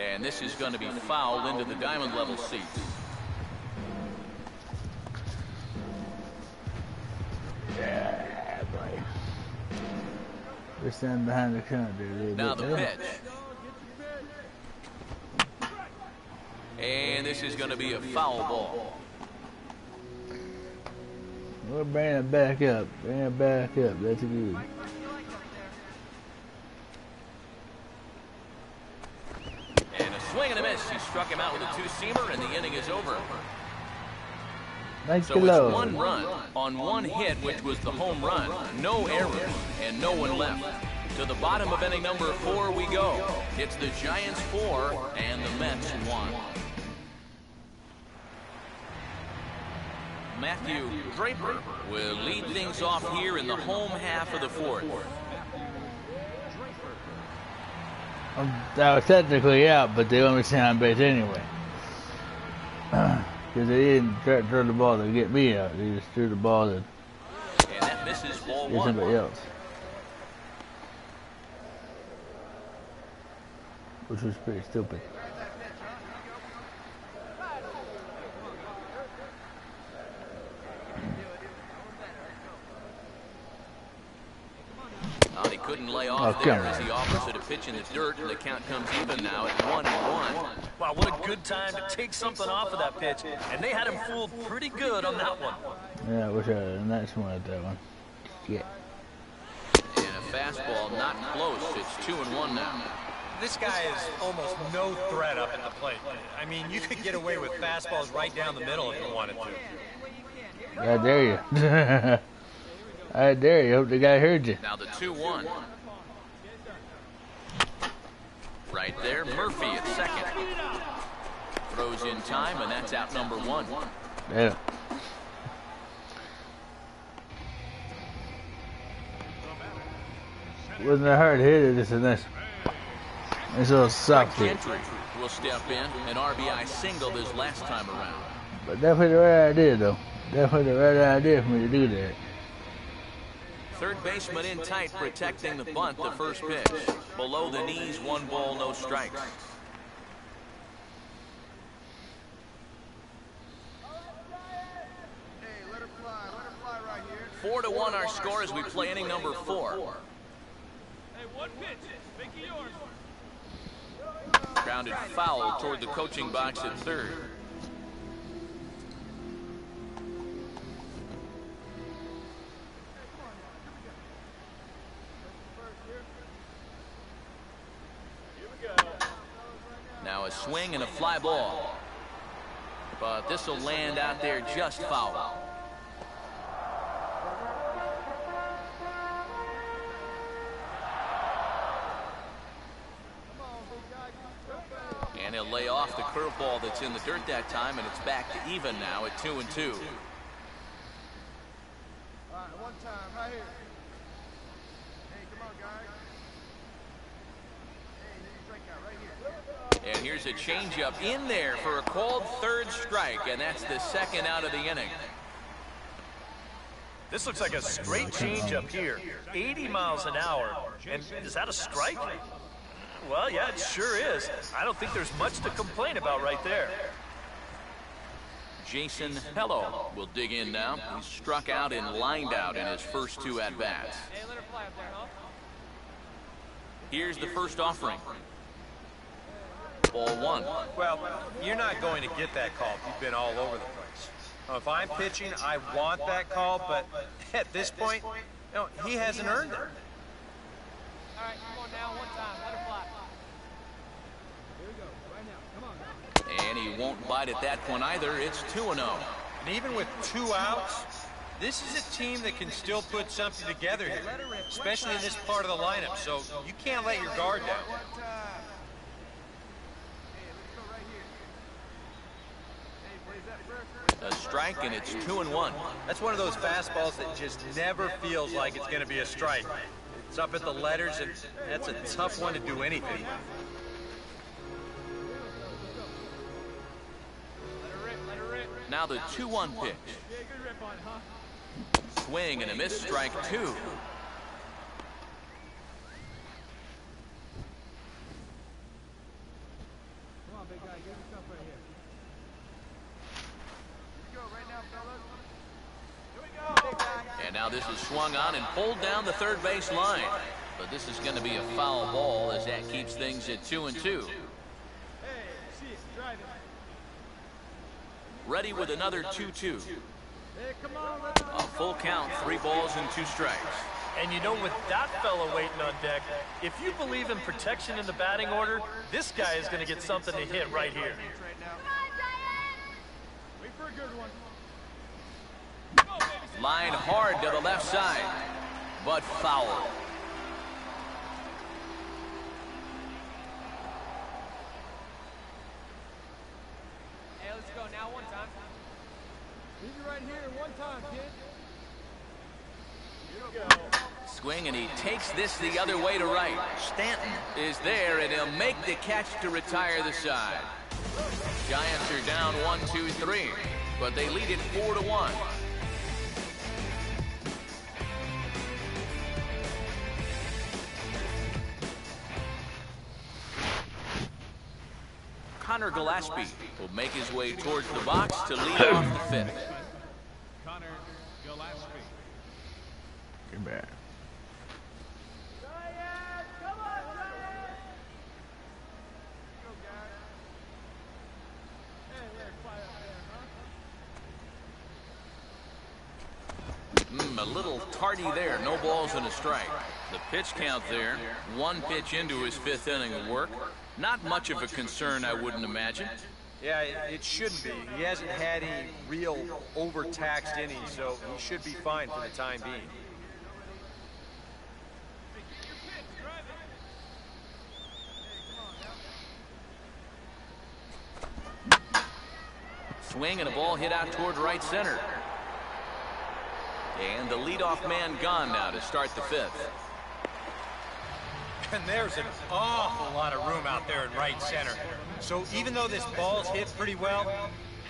And this is going to be fouled into the diamond level seats. Yeah, boy. We're standing behind the counter a little Now bit the there. pitch. And this is going to be a foul ball. We'll bring it back up. Bring it back up. That's good. And a swing and a miss. He struck him out with a two-seamer, and the inning is over. Thank So you, it's Lord. 1 run on 1 hit, which was the home run. No errors, and no one left. To the bottom of inning number 4 we go. It's the Giants 4 and the Mets 1. Matthew Draper will lead things off here in the home half of the 4th. I was technically out, but they only sent on base anyway. Because they didn't try to throw the ball to get me out. They just threw the ball to And that misses ball get 1. somebody else. Which was pretty stupid. He couldn't lay off Oh, there come as on. he offers it a pitch in the dirt, and the count comes even now at 1-1. Wow, what a good time to take something off of that pitch. And they had him fooled pretty good on that one. Yeah, I wish I had a nice one at that one. Yeah. And a fastball not close. It's 2-1 now. This guy is almost no threat up at the plate. I mean, you could get away with fastballs right down the middle if you wanted to. I dare you. I dare you. Hope the guy heard you. Now the 2-1. Right there, Murphy at second. Throws in time, and that's out number 1. Yeah. Wasn't a hard hitter, just a nice little soft hit. Gentry will step in. An RBI singled his last time around. But definitely the right idea, though. Definitely the right idea for me to do that. Third baseman in tight, protecting the bunt, the first pitch. Below the knees, 1 ball, no strikes. Hey, let her fly right here. 4-1 our score as we play inning number 4. Hey, 1 pitch. Make it yours. Grounded foul toward the coaching box at third. Now a swing and a fly ball. But this will land out there just foul. And he'll lay off the curveball that's in the dirt that time, and it's back to even now at 2-2. All right, 1 time, right here. Hey, come on, guys. Hey, need a strikeout right here. And here's a changeup in there for a called third strike, and that's the second out of the inning. This looks like a straight changeup here. 80 miles an hour. And is that a strike? Well, yeah, it sure is. I don't think there's much to complain about right there. Jason Hello will dig in now. He's struck out and lined out in his first 2 at-bats. Hey, let her fly up there, huh? Here's the first offering. Ball 1. Well, you're not going to get that call if you've been all over the place. If I'm pitching, I want that call, but at this point, he hasn't earned it. All right, come on now, 1 time. Let her fly. Here we go. Right now. Come on now. And he won't bite at that one either. It's 2-0. And even with 2 outs, this is a team that can still put something together here, especially in this part of the lineup. So you can't let your guard down. 1 time. Hey, let's go right here. Hey, plays that first. A strike, and it's 2-1. That's one of those fastballs that just never feels like it's going to be a strike. It's up at the letters, and that's a tough one to do anything. Let her rip. Now the 2-1 pitch. Yeah, good rip on it, huh? Swing and a miss, strike 2. Now this is swung on and pulled down the third base line. But this is going to be a foul ball as that keeps things at 2-2. Ready with another 2-2. A full count, 3 balls and 2 strikes. And you know, with that fella waiting on deck, if you believe in protection in the batting order, this guy is going to get something to hit right here. Wait for a good one. Line hard to the left side, but foul. Hey, let's go now one time. Leave it right here one time, kid. Here we go. Swing, and he takes this the other way to right. Stanton is there, and he'll make the catch to retire the side. Giants are down 1-2-3, but they lead it 4-1. Connor Gillespie will make his way towards the box to lead off the 5th. Connor Gillespie. Get back. A little tardy there. No balls and a strike. The pitch count there. 1 pitch into his 5th inning of work. Not much of a concern, I wouldn't imagine. Yeah, it shouldn't be. He hasn't had any real overtaxed innings, so he should be fine for the time being. Swing and a ball hit out toward right center. And the leadoff man gone now to start the 5th. And there's an awful lot of room out there in right center. So even though this ball's hit pretty well,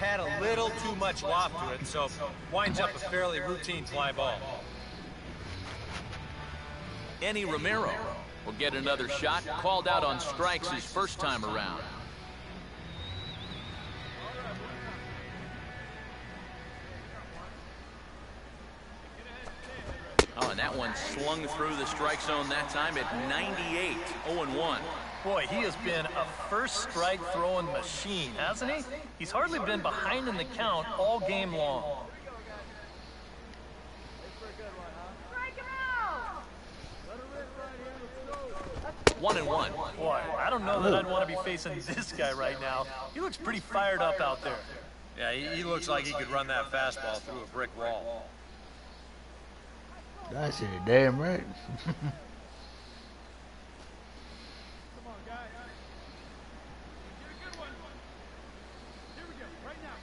had a little too much loft to it, so winds up a fairly routine fly ball. Enny Romero will get another shot, called out on strikes his first time around. Oh, and that one slung through the strike zone that time at 98, 0-1. Boy, he has been a first strike throwing machine, hasn't he? He's hardly been behind in the count all game long. 1-1. Boy, I don't know that I'd want to be facing this guy right now. He looks pretty fired up out there. Yeah, he looks like he could run that fastball through a brick wall. That's it, damn right. Come on, guys. Get a good one. Here we go. Right now,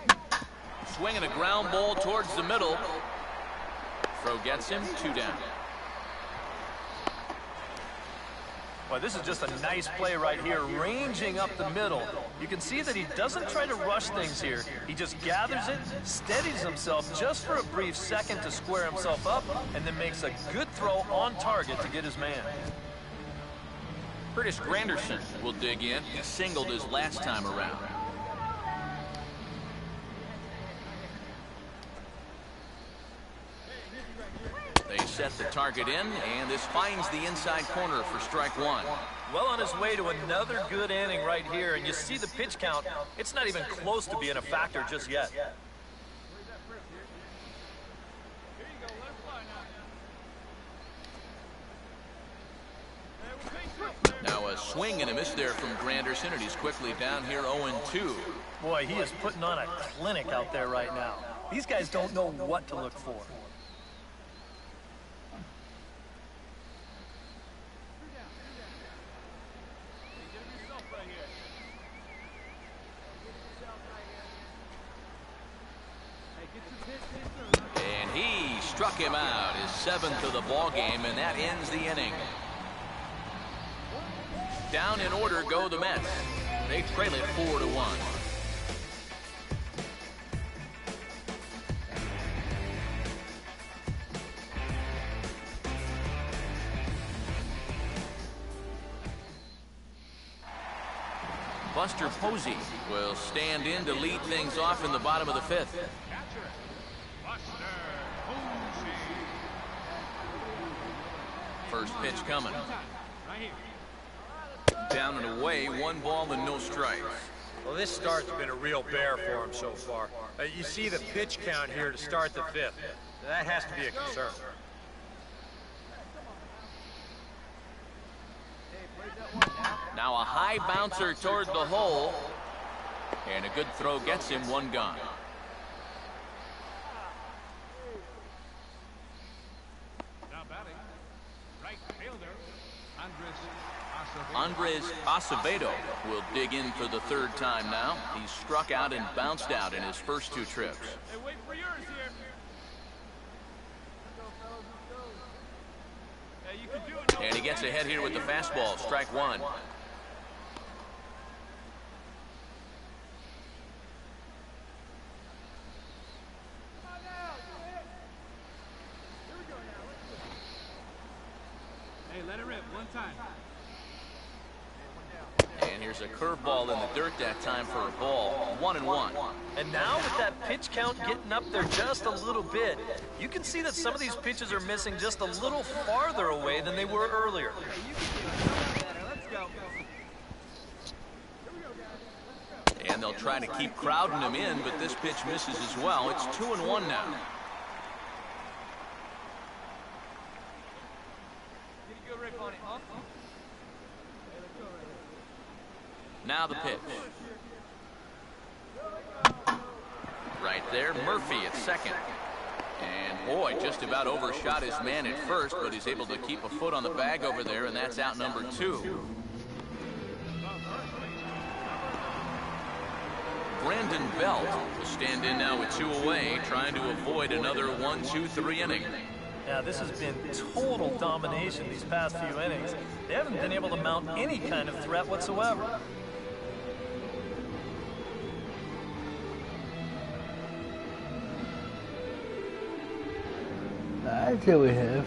fellas. Swinging a ground ball towards the middle. Throw gets him, 2 down. Boy, this is just a nice play right here, ranging up the middle. You can see that he doesn't try to rush things here. He just gathers it, steadies himself just for a brief second to square himself up, and then makes a good throw on target to get his man. Curtis Granderson will dig in. He singled his last time around. They set the target in, and this finds the inside corner for strike 1. Well on his way to another good inning right here, and you see the pitch count. It's not even close to being a factor just yet. Now a swing and a miss there from Granderson, and he's quickly down here 0-2. Boy, he is putting on a clinic out there right now. These guys don't know what to look for. And he struck him out, his 7th of the ball game, and that ends the inning. Down in order go the Mets. They trail it 4-1. Buster Posey will stand in to lead things off in the bottom of the fifth. Catcher, Buster Posey. First pitch coming. Right here. Down and away, 1 ball and no strikes. Well, this start's been a real bear for him so far. You see the pitch count here to start the fifth. That has to be a concern. Now a high bouncer toward the hole. And a good throw gets him 1 gone. Now batting, right fielder, Andres Acevedo will dig in for the 3rd time now. He's struck out and bounced out in his first 2 trips. Hey, wait for yours here. Hey, you can do it. And he gets ahead here with the fastball, strike 1. Hey, let it rip one time. And here's a curveball in the dirt that time for a ball. 1-1. And now with that pitch count getting up there just a little bit, you can see that some of these pitches are missing just a little farther away than they were earlier. Let's go. And they'll try to keep crowding him in, but this pitch misses as well. It's 2-1 now. Get a good rip on it, huh? Now the pitch. Right there, Murphy at second. And boy, just about overshot his man at first, but he's able to keep a foot on the bag over there, and that's out number 2. Brandon Belt will stand in now with 2 away, trying to avoid another 1-2-3 inning. Yeah, this has been total domination these past few innings. They haven't been able to mount any kind of threat whatsoever. I'd say we have.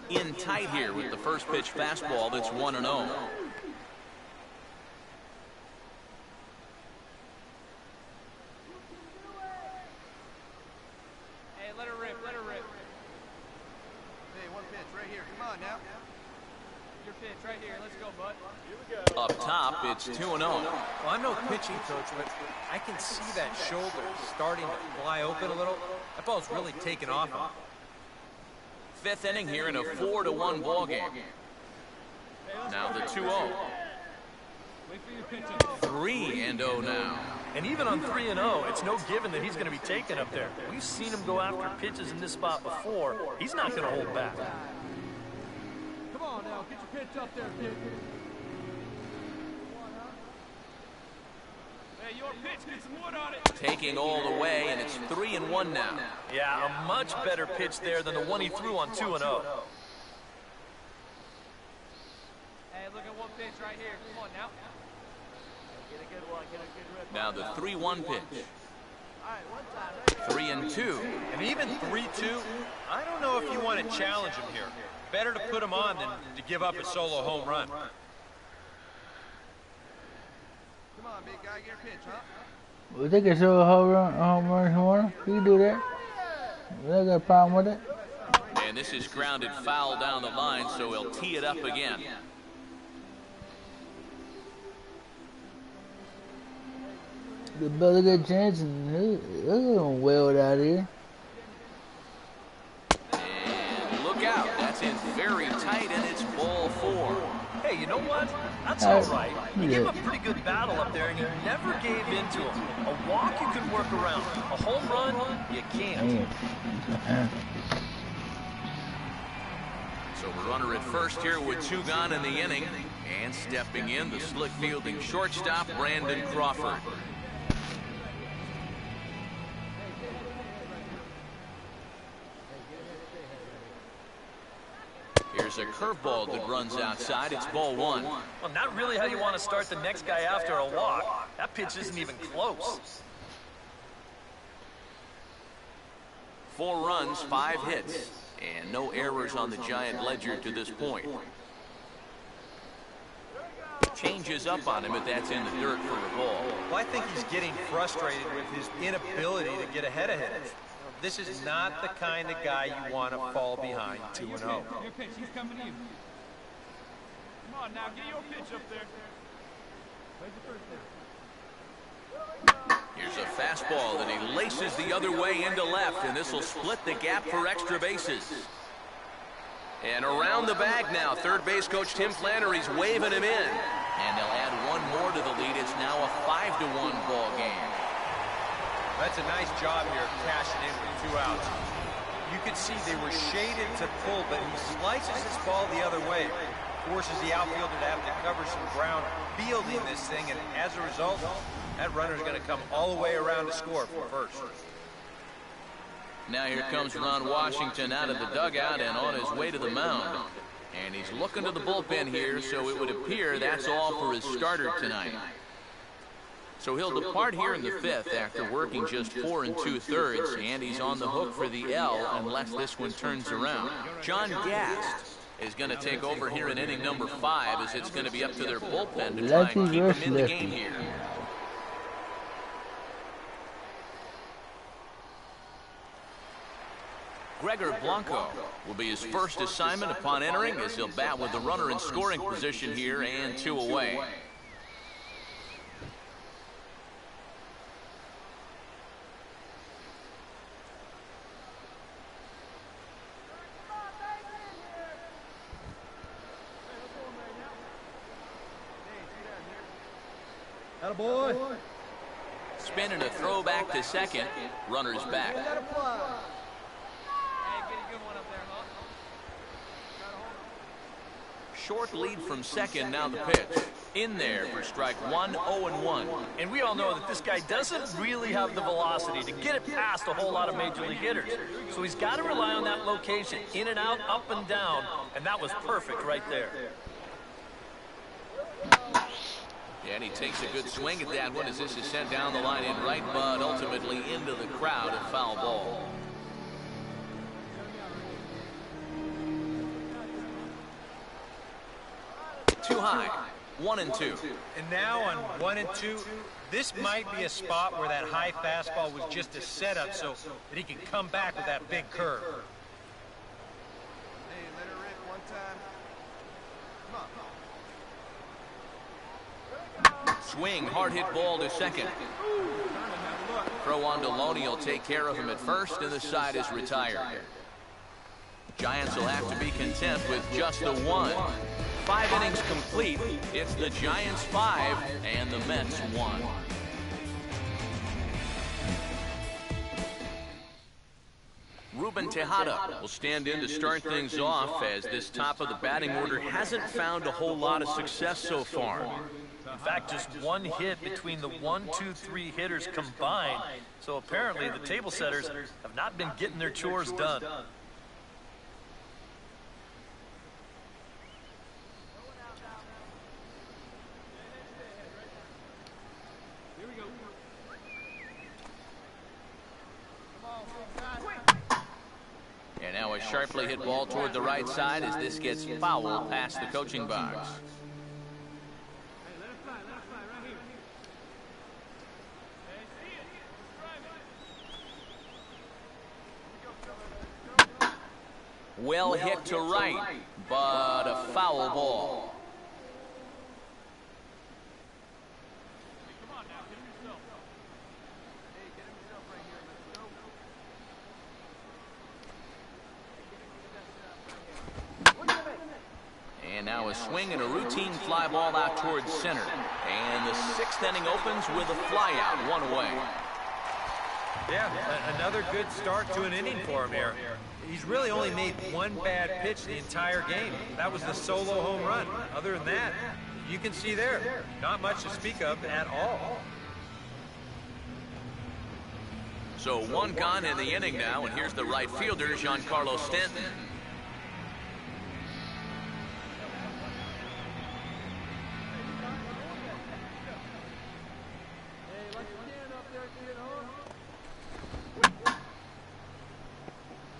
In tight here with the first pitch fastball that's 1-0. Hey, let her rip, let her rip. Hey, 1 pitch right here. Come on now. Your pitch right here. Let's go, bud. Up top, it's 2-0. Well, I'm no pitching coach, but I can see that shoulder starting to fly open a little. That ball's really taken off. 5th inning here in a 4-1 ball game. Now the 2-0. Wait for your pitch. 3-0 now. And even on 3-0, it's no given that he's going to be taken up there. We've seen him go after pitches in this spot before. He's not going to hold back. Come on now, get your pitch up there, kid. Hey, your pitch, get some wood on it. Taking all the way, and it's 3-1 now. Yeah, a much better pitch there than the one he threw on 2-0. Hey, look at 1 pitch right here. Come on now. Get a good one, get a good rip. Now the 3-1 pitch. 3-2. And even 3-2, I don't know if you want to challenge him here. Better to put him on than to give up a solo home run. Come on, big guy, get your pitch, huh? Well, they can show a home run if you want. You can do that. They got a problem with it. And this is grounded foul down the line, so he'll tee it up again. The brother got chance and they're wailed out here. And look out, that's in very tight, and it's ball 4. Hey, you know what? That's all right. He gave a pretty good battle up there, and he never gave in to him. A walk you can work around. A home run, you can't. So we're runner at first here with 2 gone in the inning. And stepping in, the slick fielding shortstop, Brandon Crawford. Here's a curveball that runs outside. It's ball 1. Well, not really how you want to start the next guy after a walk. That pitch isn't even close. 4 runs, 5 hits. And no errors on the Giant ledger to this point. Changes up on him, but that's in the dirt for the ball. Well, I think he's getting frustrated with his inability to get ahead of him. This is not the kind of guy you want to fall behind 2-0. Your pitch, he's coming in. Come on now, get your pitch up there. Where's the first down? Here's a fastball that he laces the other way into left, and this will split the gap for extra bases. And around the bag now, third base coach Tim Flannery's waving him in. And they'll add one more to the lead. It's now a 5-1 ball game. That's a nice job here of cashing in with 2 outs. You could see they were shaded to pull, but he slices this ball the other way. Forces the outfielder to have to cover some ground fielding this thing, and as a result, that runner's going to come all the way around to score for first. Now here comes Ron Washington out of the dugout and on his way to the mound. And he's looking to the bullpen here, so it would appear that's all for his starter tonight. So he'll depart here in the 5th after working just 4 2/3, and he's on the hook for the L unless this one turns around. John Gast is going to take over here in inning number 5, as it's going to be up to their bullpen to try and keep him in the game here. Gregor Blanco will be his first assignment upon entering, as he'll bat with the runner in scoring position here and 2 away. Attaboy. Spin and a throw back to second. Runner's back. Hey, get a good one up there, huh? Short lead from second, now the pitch. In there for strike 1, 0-1. And we all know that this guy doesn't really have the velocity to get it past a whole lot of major league hitters. So he's got to rely on that location, in and out, up and down, and that was perfect right there. And he takes a good swing at that one as this is sent down the line in right, but ultimately into the crowd, a foul ball. Too high, 1 and 2. And now on 1 and 2, this might be a spot where that high fastball was just a setup so that he can come back with that big curve. Hey, let her rip one time. Come on. Swing, hard hit ball to second. Throw on to Loney will take care of him at first, and the side is retired. Giants will have to be content with just a 1. 5 innings complete. It's the Giants 5 and the Mets 1. Ruben Tejada will stand in to start things off, as this top of the batting order hasn't found a whole lot of success so far. In fact, just 1 hit between the 1, 2, 3 hitters combined. So apparently the table setters have not been getting their chores done. And now a sharply hit ball toward the right side as this gets foul past the coaching box. Well hit to right, but a foul ball. And now a swing and a routine fly ball out towards center. And the 6th inning opens with a fly out, 1 away. Yeah, another good start to an inning for him here. He's really only made 1 bad pitch the entire game. That was the solo home run. Other than that, you can see there, not much to speak of at all. So 1 gone in the inning now, and here's the right fielder, Giancarlo Stanton.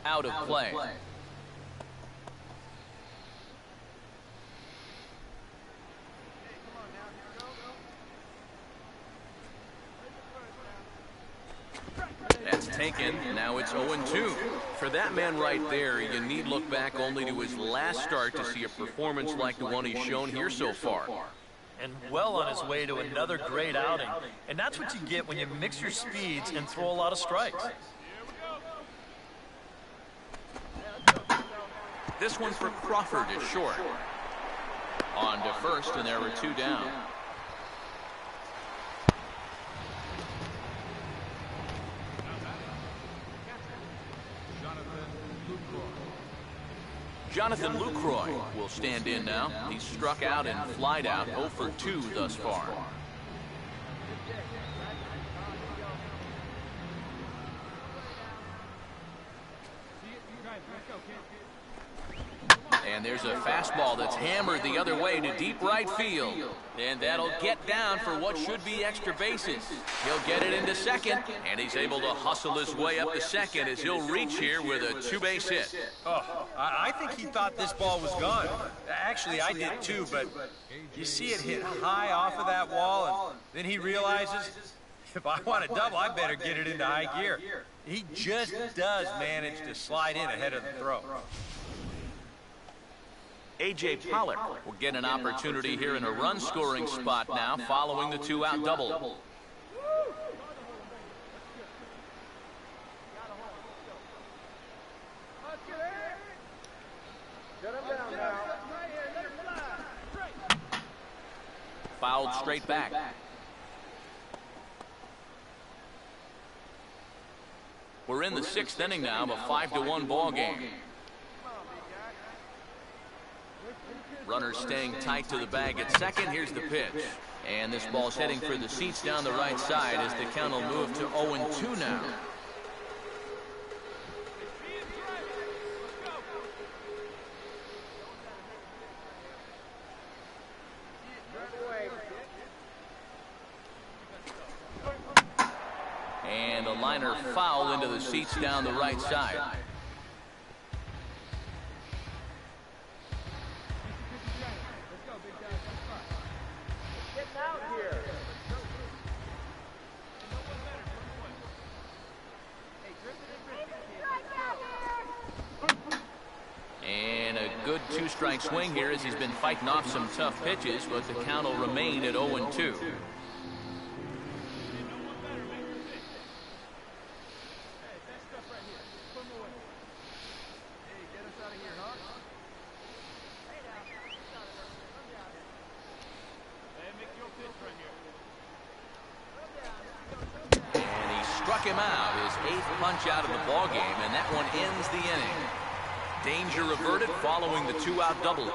Out of play. taken. Now it's 0-2. For that man right there, you need look back only to his last start to see a performance like the one he's shown here so far. And well on his way to another great outing. And that's what you get when you mix your speeds and throw a lot of strikes. This one for Crawford is short. On to first, and there were 2 down. Jonathan Lucroy will stand in now. He's struck out and flied out, 0 for 2 thus far. And there's a fastball that's hammered the other way to deep right field. And that'll get down for what should be extra bases. He'll get it into second, and he's able to hustle his way up to second as he'll reach here with a 2-base hit. Oh, I think he thought this ball was gone. Actually, I did too, but you see it hit high off of that wall, and then he realizes, if I want a double, I better get it into high gear. He just does manage to slide in ahead of the throw. A.J. Pollock will get an opportunity here in a run-scoring spot now following the 2-out double. Fouled straight back. We're in the 6th inning now of a 5-1 ball game. Runners staying tight to the bag at second. Here's the pitch. And this ball's heading for the seats down the right side as the count will move to 0-2 now. And a liner foul into the seats down the right side. And a good 2-strike swing here as he's been fighting off some tough pitches, but the count will remain at 0-2. And he struck him out, his 8th punch out of the ball game, and that one ends the inning. Danger averted following the 2-out double.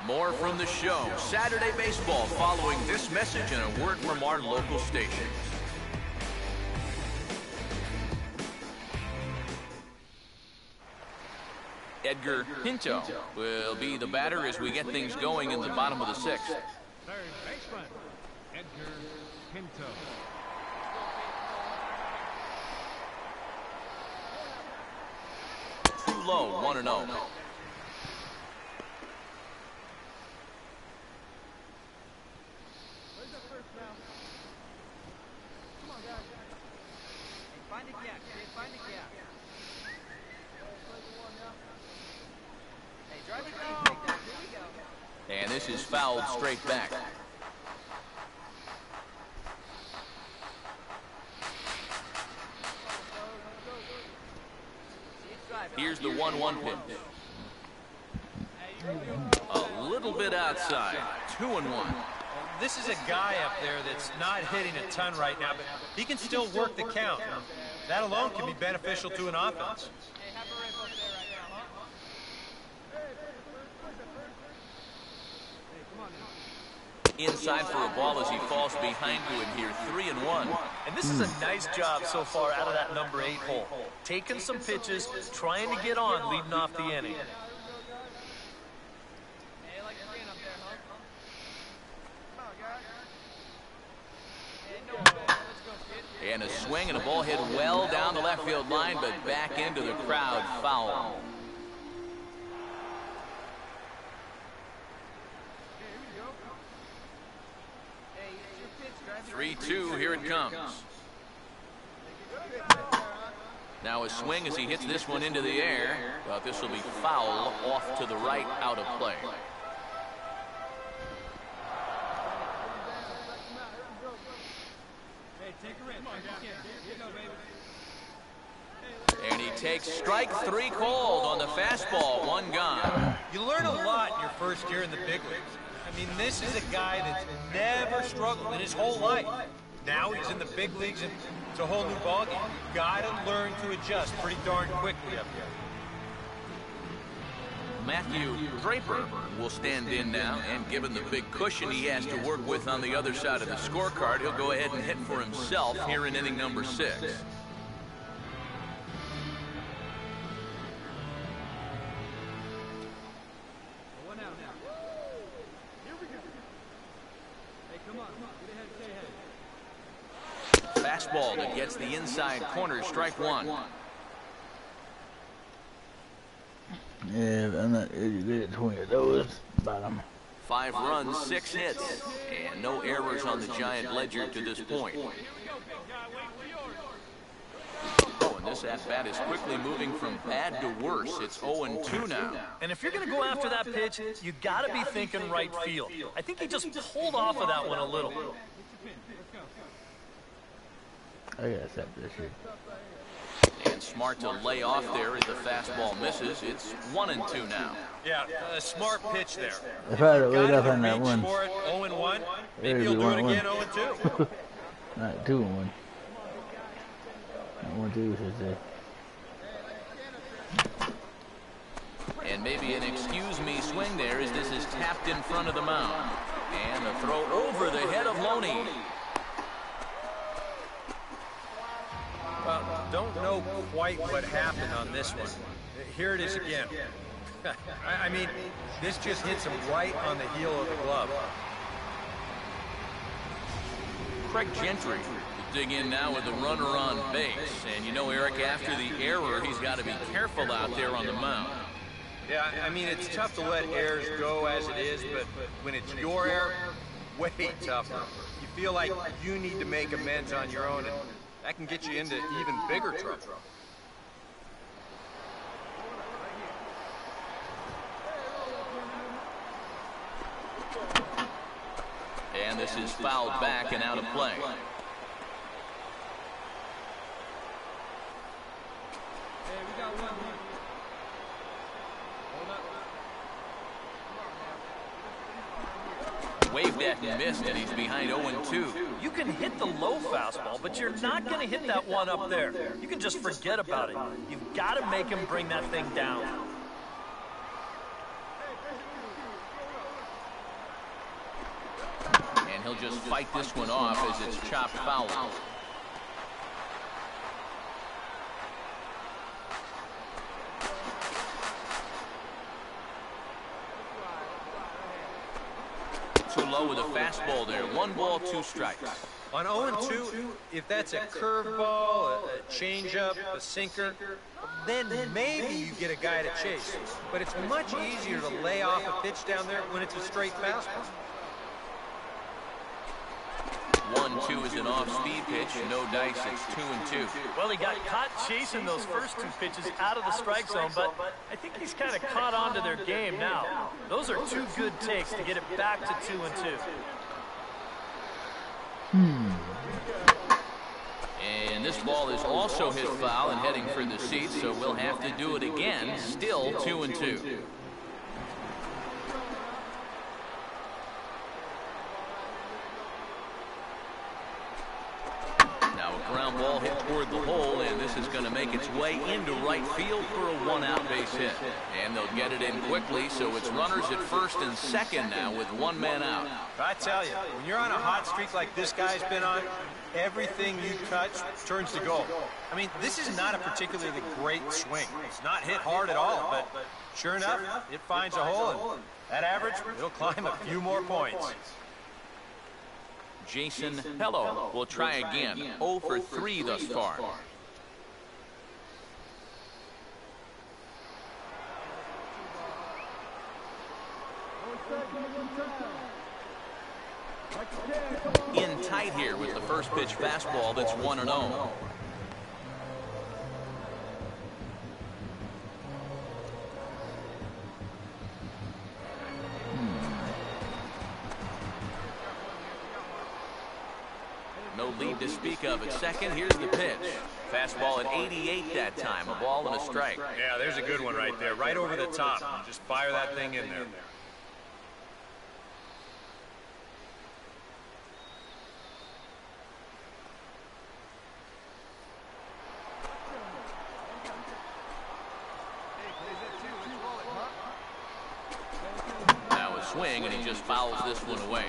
More from the show. Saturday Baseball following this message and a word from our local stations. Edgar Pinto will be the batter as we get things going in the bottom of the 6th. Third baseman, Edgar Pinto. Too low, 1-0. And this is fouled straight back. Here's the 1-1 pitch. A little bit outside. 2-1. This is a guy up there that's not hitting a ton right now, but he can still work the count. That alone can be beneficial to an offense. Inside for a ball as he falls behind to it here. 3-1. And this is a nice job so far out of that number 8 hole. Taking some pitches, trying to get on, leading off the inning. And a swing and a ball hit well down the left field line, but back into the crowd. Foul. 3-2, here it comes. Now a swing as he hits this one into the air, but this will be foul off to the right, out of play. And he takes strike 3 called on the fastball, 1 gone. You learn a lot in your first year in the big leagues. I mean, this is a guy that's never struggled in his whole life. Now he's in the big leagues, and it's a whole new ballgame. You gotta learn to adjust pretty darn quickly up here. Matthew Draper will stand in now, and given the big cushion he has to work with on the other side of the scorecard, he'll go ahead and hit for himself here in inning number 6. Fastball that gets the inside corner, strike 1. Yeah, I'm not really good at 20 of those. Bottom. 5 runs, 6 hits, and no errors on the Giant ledger to this point. Oh, and this at-bat is quickly moving from bad to worse. It's 0-2 now. And if you're going to go after that pitch, you got to be thinking right field. I think he just pulled off of that one a little. I gotta stop this shit. And smart to lay off there as the fastball misses. It's 1-2 now. Yeah, a smart pitch there. If I had to wait up on that one, for it, 0-1, maybe he'll do it again 0-2. Not 2-1. Not 1-2, should say. And maybe an excuse me swing there as this is tapped in front of the mound. And a throw over the head of Loney. Well, don't know quite what happened on this one. Here it is again. I mean, this just hits him right on the heel of the glove. Craig Gentry will dig in now with the runner on base. And you know, Eric, after the error, he's got to be careful out there on the mound. Yeah, I mean, it's tough to let errors go as it is, but when it's your error, way tougher. You feel like you need to make amends on your own, and that can get you into even bigger trouble. And this is fouled back and out of play. Waved at and missed, and he's behind 0-2. You can hit the low fastball, but you're not going to hit that one up there. You can just forget about it. You've got to make him bring that thing down. And he'll just fight this one off as it's chopped foul. Too low with a fastball there. 1 ball, 2 strikes. On 0-2, if that's a curveball, a changeup, a sinker, then maybe you get a guy to chase. But it's much easier to lay off a pitch down there when it's a straight fastball. 1-2 is an off-speed pitch. No dice. It's 2-2. Well, he got caught chasing those first 2 pitches out of the strike zone, but I think he's kind of caught on to their game now. Those are 2 good takes to get it back to 2-2. And this ball is also hit foul and heading for the seats, so we'll have to do it again. Still 2-2. Ground ball hit toward the hole, and this is going to make its way into right field for a 1-out base hit. And they'll get it in quickly, so it's runners at first and second now with 1 man out. I tell you, when you're on a hot streak like this guy's been on, everything you touch turns to gold. I mean, this is not a particularly great swing. It's not hit hard at all, but sure enough, it finds a hole, and that average, it'll climb a few more points. Jason Hello will try again. 0 for 3 thus far. In tight here with the first pitch fastball that's 1-0. No lead to speak of at second. Here's the pitch. Fastball at 88 that time. A ball and a strike. Yeah, there's a good one right there. Right over the top. Just fire that thing in there. Now a swing, and he just fouls this one away.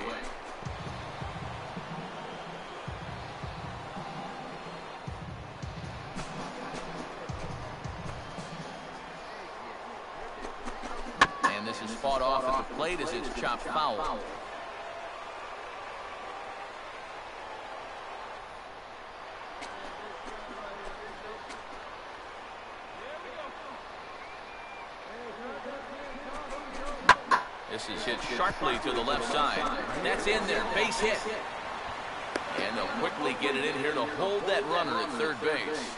And this is fought off at the plate as it's chopped foul. This is hit sharply to the left side. That's in there, base hit. And they'll quickly get it in here to hold that runner at third base.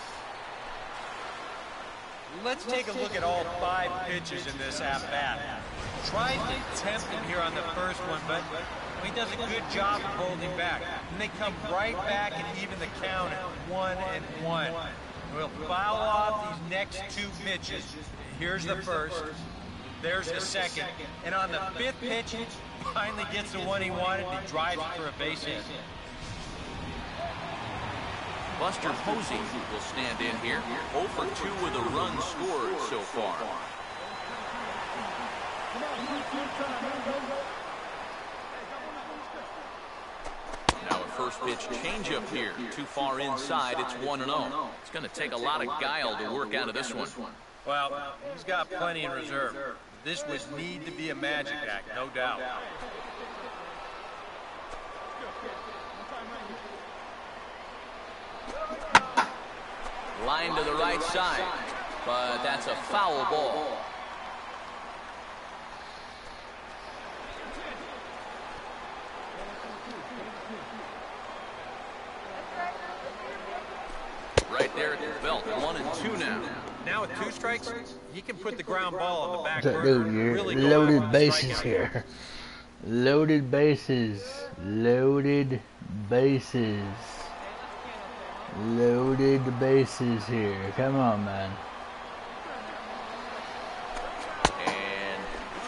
Let's take a look at all 5 pitches in this at-bat. Tried to tempt him here on the first one, but he does a good job of holding back. And they come right back and even the count at 1-1. We'll foul off these next 2 pitches. Here's the first. There's the second. And on the 5th pitch, he finally gets the one he wanted and he drives for a base hit. Buster Posey will stand in here. 0 for 2 with a run scored so far. Now a first pitch changeup here. Too far inside. It's 1-0. It's going to take a lot of guile to work out of this one. Well, he's got plenty in reserve. This would need to be a magic act, no doubt. Line to the right side, but that's a foul ball. Right there at the belt, 1-2 now. Now with 2 strikes, he can put the ground ball on the back Dude, burner. you're Really loaded bases here. Loaded bases. Loaded bases. Loaded bases here. Come on, man. And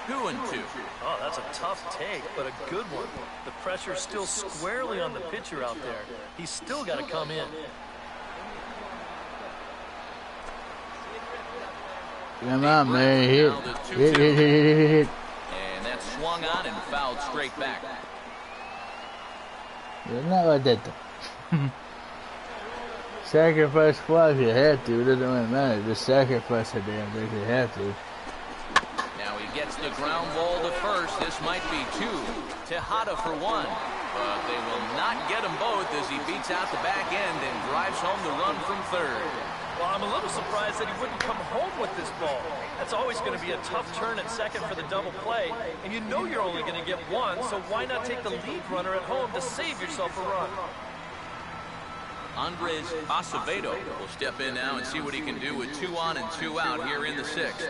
2-2. Oh, that's a tough take, but a good one. The pressure's still squarely on the pitcher out there. He's still got to come in. Come on, man. Hit. And that's swung on and fouled straight back. It's not like that, though. Sacrifice fly if you have to. It doesn't really matter. Just sacrifice a damn thing if you have to. Now he gets the ground ball to first. This might be 2. Tejada for 1. But they will not get them both as he beats out the back end and drives home the run from third. Well, I'm a little surprised that he wouldn't come home with this ball. That's always going to be a tough turn at second for the double play. And you know you're only going to get 1, so why not take the lead runner at home to save yourself a run? Andres Acevedo will step in now and see what he can do with 2 on and 2 out here in the 6th.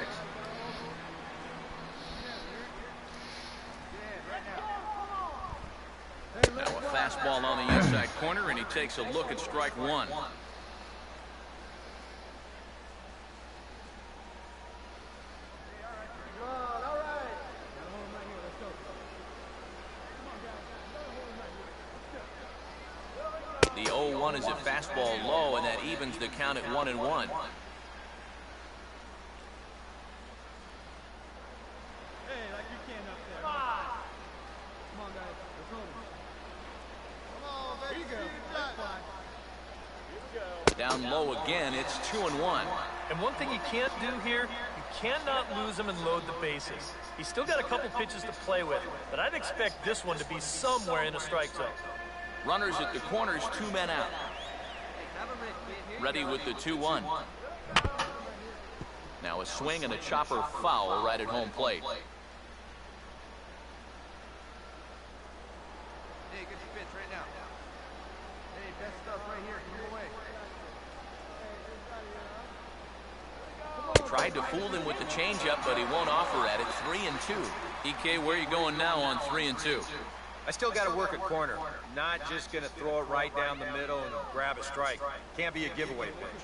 Now a fastball on the inside corner, and he takes a look at strike 1. The 0-1 is a fastball low, and that evens the count at 1-1. Hey, like you can up there. Come on, guys. Let's hold him. Come on, baby. There you go. Down low again, it's 2-1. And one thing you can't do here, you cannot lose him and load the bases. He's still got a couple pitches to play with, but I'd expect this one to be somewhere in the strike zone. Runners at the corners, 2 men out. Ready with the 2-1. Now a swing and a chopper foul right at home plate. Hey, get your pitch right now. Hey, best stuff right here. Come away. Tried to fool him with the changeup, but he won't offer at it. 3-2. EK, where are you going now on 3-2? I still got to work a corner. Not just going to throw it right down the middle and grab a strike. Can't be a giveaway pitch.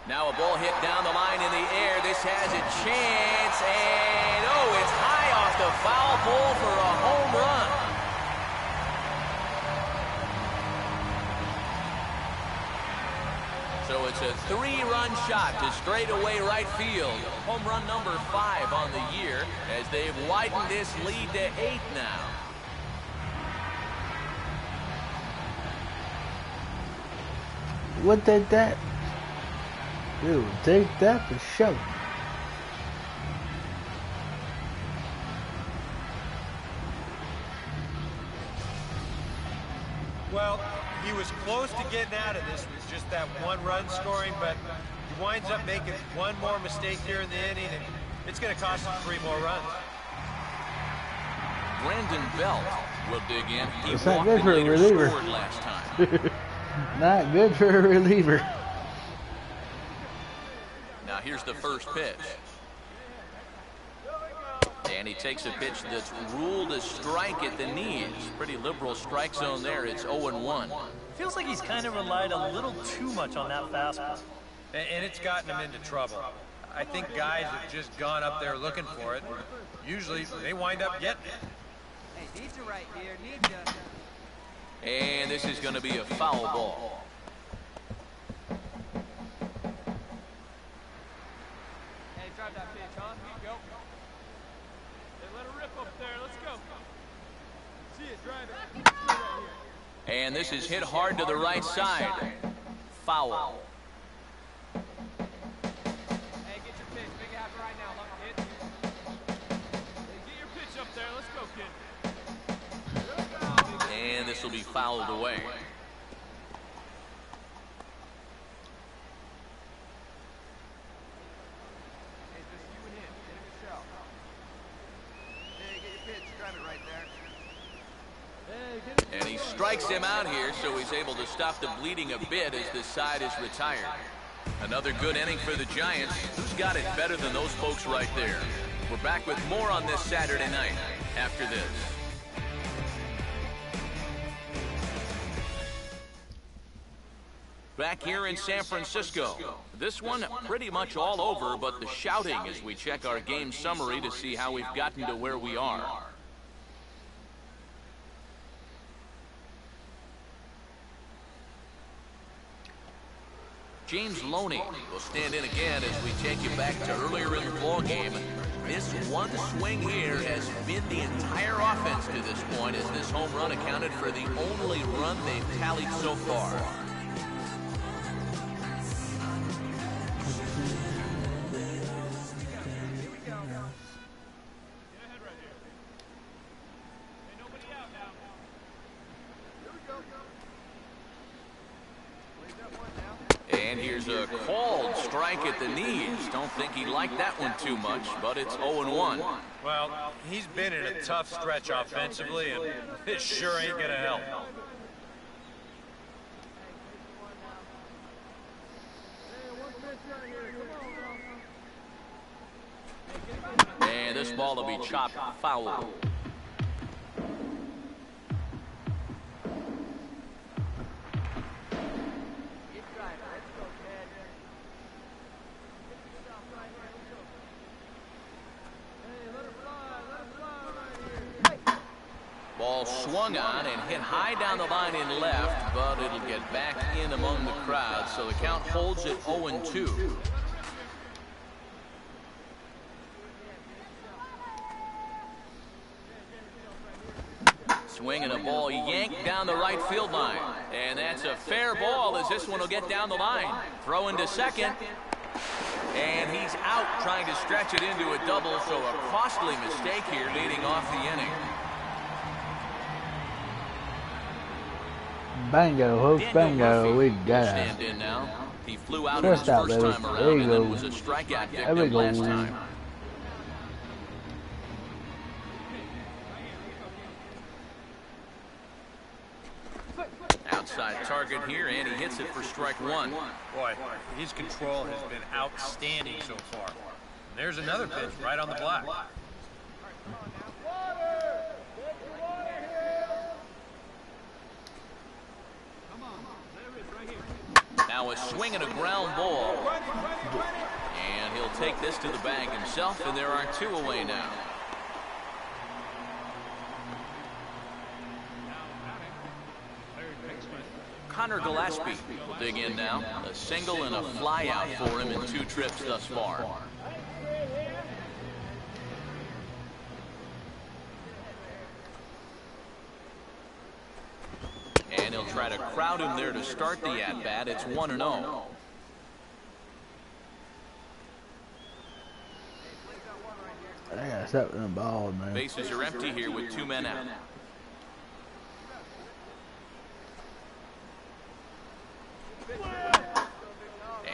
Now a ball hit down the line in the air. This has a chance, and oh, it's high off the foul pole for a home run. So it's a 3-run shot to straightaway right field. Home run number 5 on the year as they've widened this lead to 8 now. What take that? Dude, take that for sure. Well, he was close to getting out of this with just that 1 run scoring, but he winds up making one more mistake here in the inning, and it's going to cost him 3 more runs. Brandon Belt will dig in. He It's not walked good and for a later reliever. scored last time. Not good for a reliever. Now here's the first pitch. And he takes a pitch that's ruled a strike at the knees. Pretty liberal strike zone there. It's 0-1. Feels like he's kind of relied a little too much on that fastball. And it's gotten him into trouble. I think guys have just gone up there looking for it. Usually they wind up getting it. Hey, needs you right here. Needs you. And this is going to be a foul ball. Hey, drive that pitch, huh? Here you go. Hey, let her rip up there. Let's go. See it, drive it. Right here. And this is hit hard to the right side. Foul. Hey, get your pitch. Make it happen right now, Luck, kid. Hey, get your pitch up there. Let's go, kid. And this will be fouled away. Hey, just you and him. Get him a shell. Hey, get your pitch. Drive it right there. And he strikes him out here, so he's able to stop the bleeding a bit as the side is retired. Another good inning for the Giants. Who's got it better than those folks right there? We're back with more on this Saturday night after this. Back here in San Francisco. This one pretty much all over, but the shouting as we check our game summary to see how we've gotten to where we are. James Loney will stand in again as we take you back to earlier in the ball game. This one swing here has been the entire offense to this point, as this home run accounted for the only run they've tallied so far. And here's a called strike at the knees. Don't think he liked that one too much, but it's 0-1. Well, he's been in a tough stretch offensively, and this sure ain't going to help. And this ball will be chopped foul. Ball swung on and hit high down the line in left, but it'll get back in among the crowd, so the count holds at 0-2. Swinging a ball yanked down the right field line, and that's a fair ball as this one will get down the line. Throw into second, and he's out trying to stretch it into a double, so a costly mistake here leading off the inning. Bango, Hope, bango, we got it. Stand in now. He flew out in his First out, first baby. time There around you and then go. was a strikeout There we victim go. last time. Outside target here, and he hits it for strike one. Boy, his control has been outstanding so far. there's another pitch right on the block. Now a swing and a ground ball. And he'll take this to the bag himself, and there are 2 away now. Connor Gillespie will dig in now. A single and a fly out for him in 2 trips thus far. And he'll try to crowd him there to start the at-bat. It's 1-0. I got something in the ball, man. Bases are empty here with 2 men out.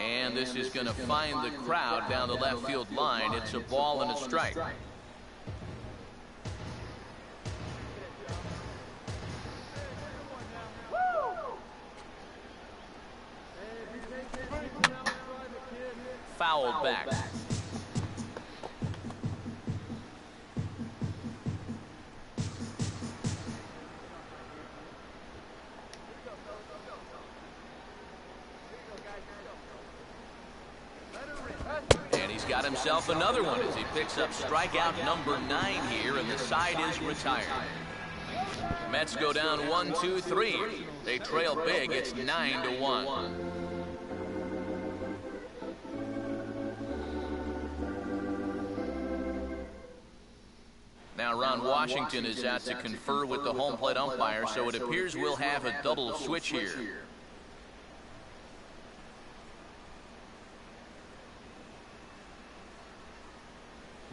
And this is going to find the crowd down the left field line. It's a ball and a strike. Fouled back. And he's got himself another one as he picks up strikeout number 9 here, and the side is retired. Mets go down 1-2-3. They trail big. It's 9-1. Now Ron Washington is out to confer with the home plate umpire, so it appears we'll have a double switch here.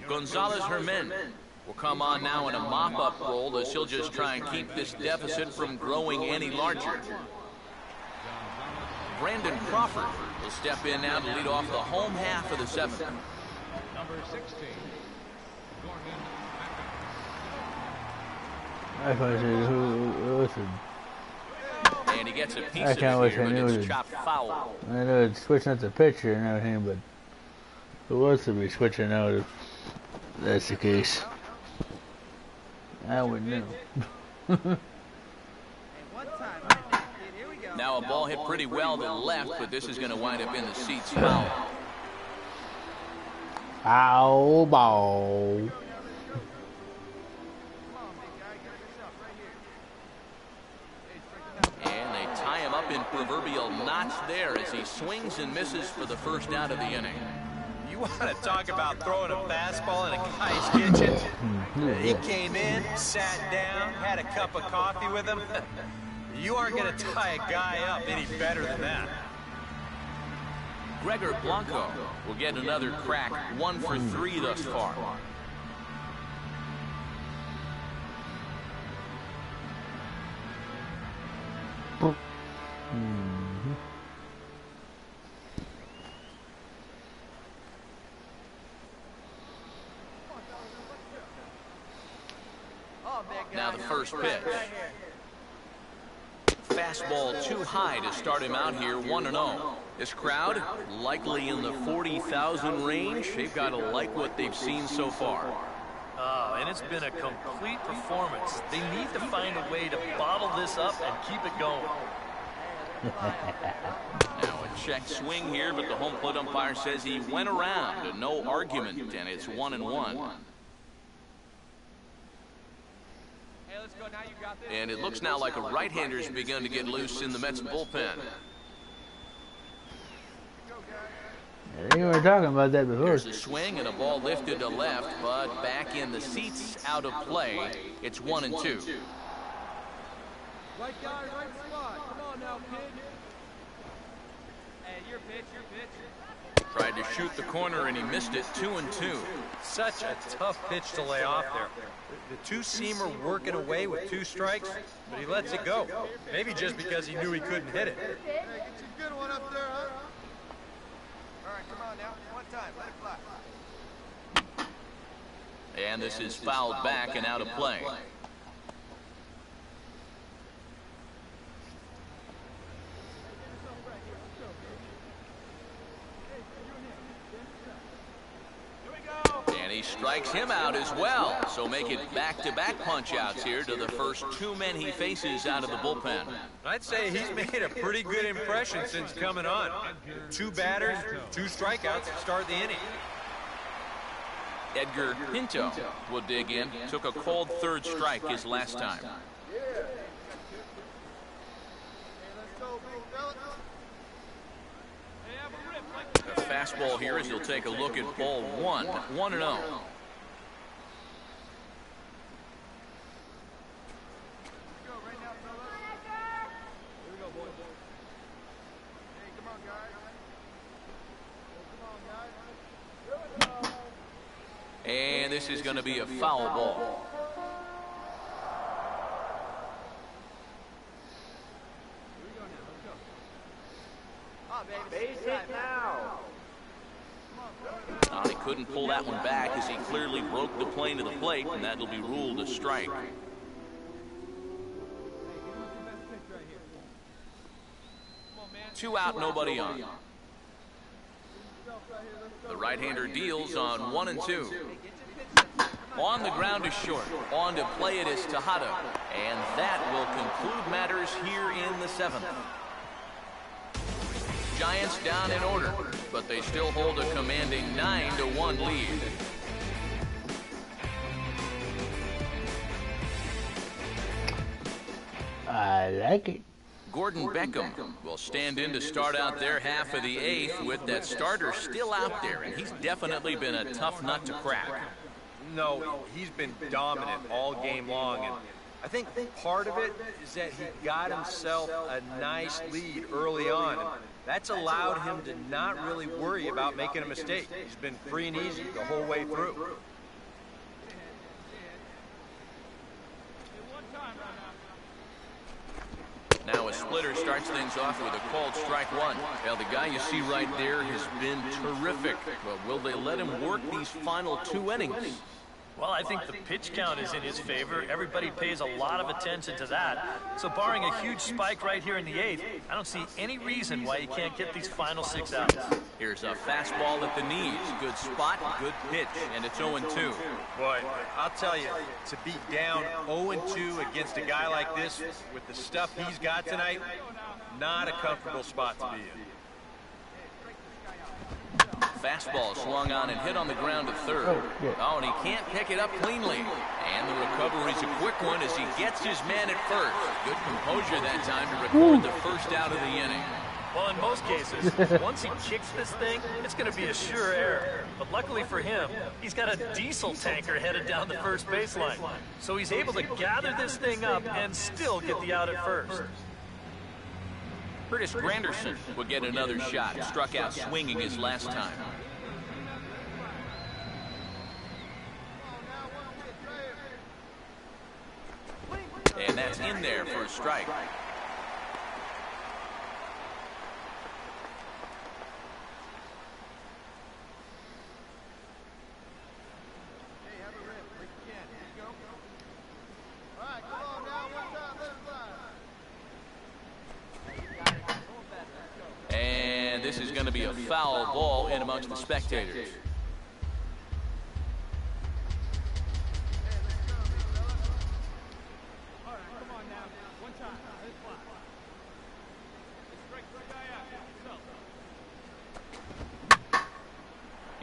Gonzalez Herman will come on now in a mop-up role as he'll just try and keep this deficit from growing any larger. Brandon Crawford will step in now to lead off the home half of the 7th. Number 16. I listen. And he gets a piece of it here, but it's chopped foul. I know it's switching out the pitcher and everything, but who wants to be switching out if that's the case? I wouldn't know. Now a ball hit pretty well to the left, but this is going to wind up in the seats foul. Foul ball. And they tie him up in proverbial knots there as he swings and misses for the first out of the inning. You want to talk about throwing a fastball in a guy's kitchen? He came in, sat down, had a cup of coffee with him. You aren't going to tie a guy up any better than that. Gregor Blanco will get another crack, 1 for 3 thus far. Now the first pitch. Fastball too high to start him out here, 1-0. This crowd, likely in the 40,000 range. They've got to like what they've seen so far. Oh, and it's been a complete performance. They need to find a way to bottle this up and keep it going. Now a check swing here, but the home plate umpire says he went around and no argument, and it's 1-1. And it looks now like a right-hander's begun to get loose in the Mets bullpen. I think we were talking about that before. There's a swing and a ball lifted to left, but back in the seats, out of play. It's 1-2. Right guy, right spot. Come on now, kid. Hey, your pitch, your pitch. Tried to shoot the corner and he missed it, 2-2. Such a tough pitch to lay off there. The two-seamer working away with 2 strikes, but he lets it go. Maybe just because he knew he couldn't hit it. Hey, get you a good one up there, huh? All right, come on now. One time, let it fly. And this is fouled back and out of play. strikes him out as well. So make it back-to-back punch-outs here to the first 2 men he faces out of the bullpen. I'd say he's made a pretty good impression since coming on. 2 batters, 2 strikeouts to start the inning. Edgar Pinto will dig in. Took a cold 3rd strike his last time. The fastball here as he'll take a look at ball 1. 1-0. And this is going to be a foul ball. Base hit now. He couldn't pull that one back as he clearly broke the plane to the plate, and that'll be ruled a strike. 2 out, nobody on. The right-hander deals on 1 and 2. On the ground is short. On to play it is Tejada. And that will conclude matters here in the 7th. Giants down in order, but they still hold a commanding 9-1 lead. I like it. Gordon Beckham will stand in to start out their half of the 8th with that starter still out there, and he's definitely been a tough nut to crack. No, he's been dominant all game long, and I think part of it is that he got himself a nice lead early on, and that's allowed him to not really worry about making a mistake. He's been free and easy the whole way through. Now a splitter starts things off with a called strike 1. Well, the guy you see right there has been terrific. But will they let him work these final 2 innings? Well, I think the pitch count is in his favor. Everybody pays a lot of attention to that. So barring a huge spike right here in the 8th, I don't see any reason why he can't get these final 6 outs. Here's a fastball at the knees. Good spot, good pitch, and it's 0-2. Boy, I'll tell you, to be down 0-2 against a guy like this with the stuff he's got tonight, not a comfortable spot to be in. Fastball swung on and hit on the ground to 3rd. Oh, and he can't pick it up cleanly. And the recovery's a quick one as he gets his man at 1st. Good composure that time to record the first out of the inning. Well, in most cases, once he kicks this thing, it's going to be a sure error. But luckily for him, he's got a diesel tanker headed down the first baseline. So he's able to gather this thing up and still get the out at 1st. Curtis Granderson will get another shot. Struck out swinging his last time. And that's in there for a strike. And this is going to be a foul ball in amongst the spectators.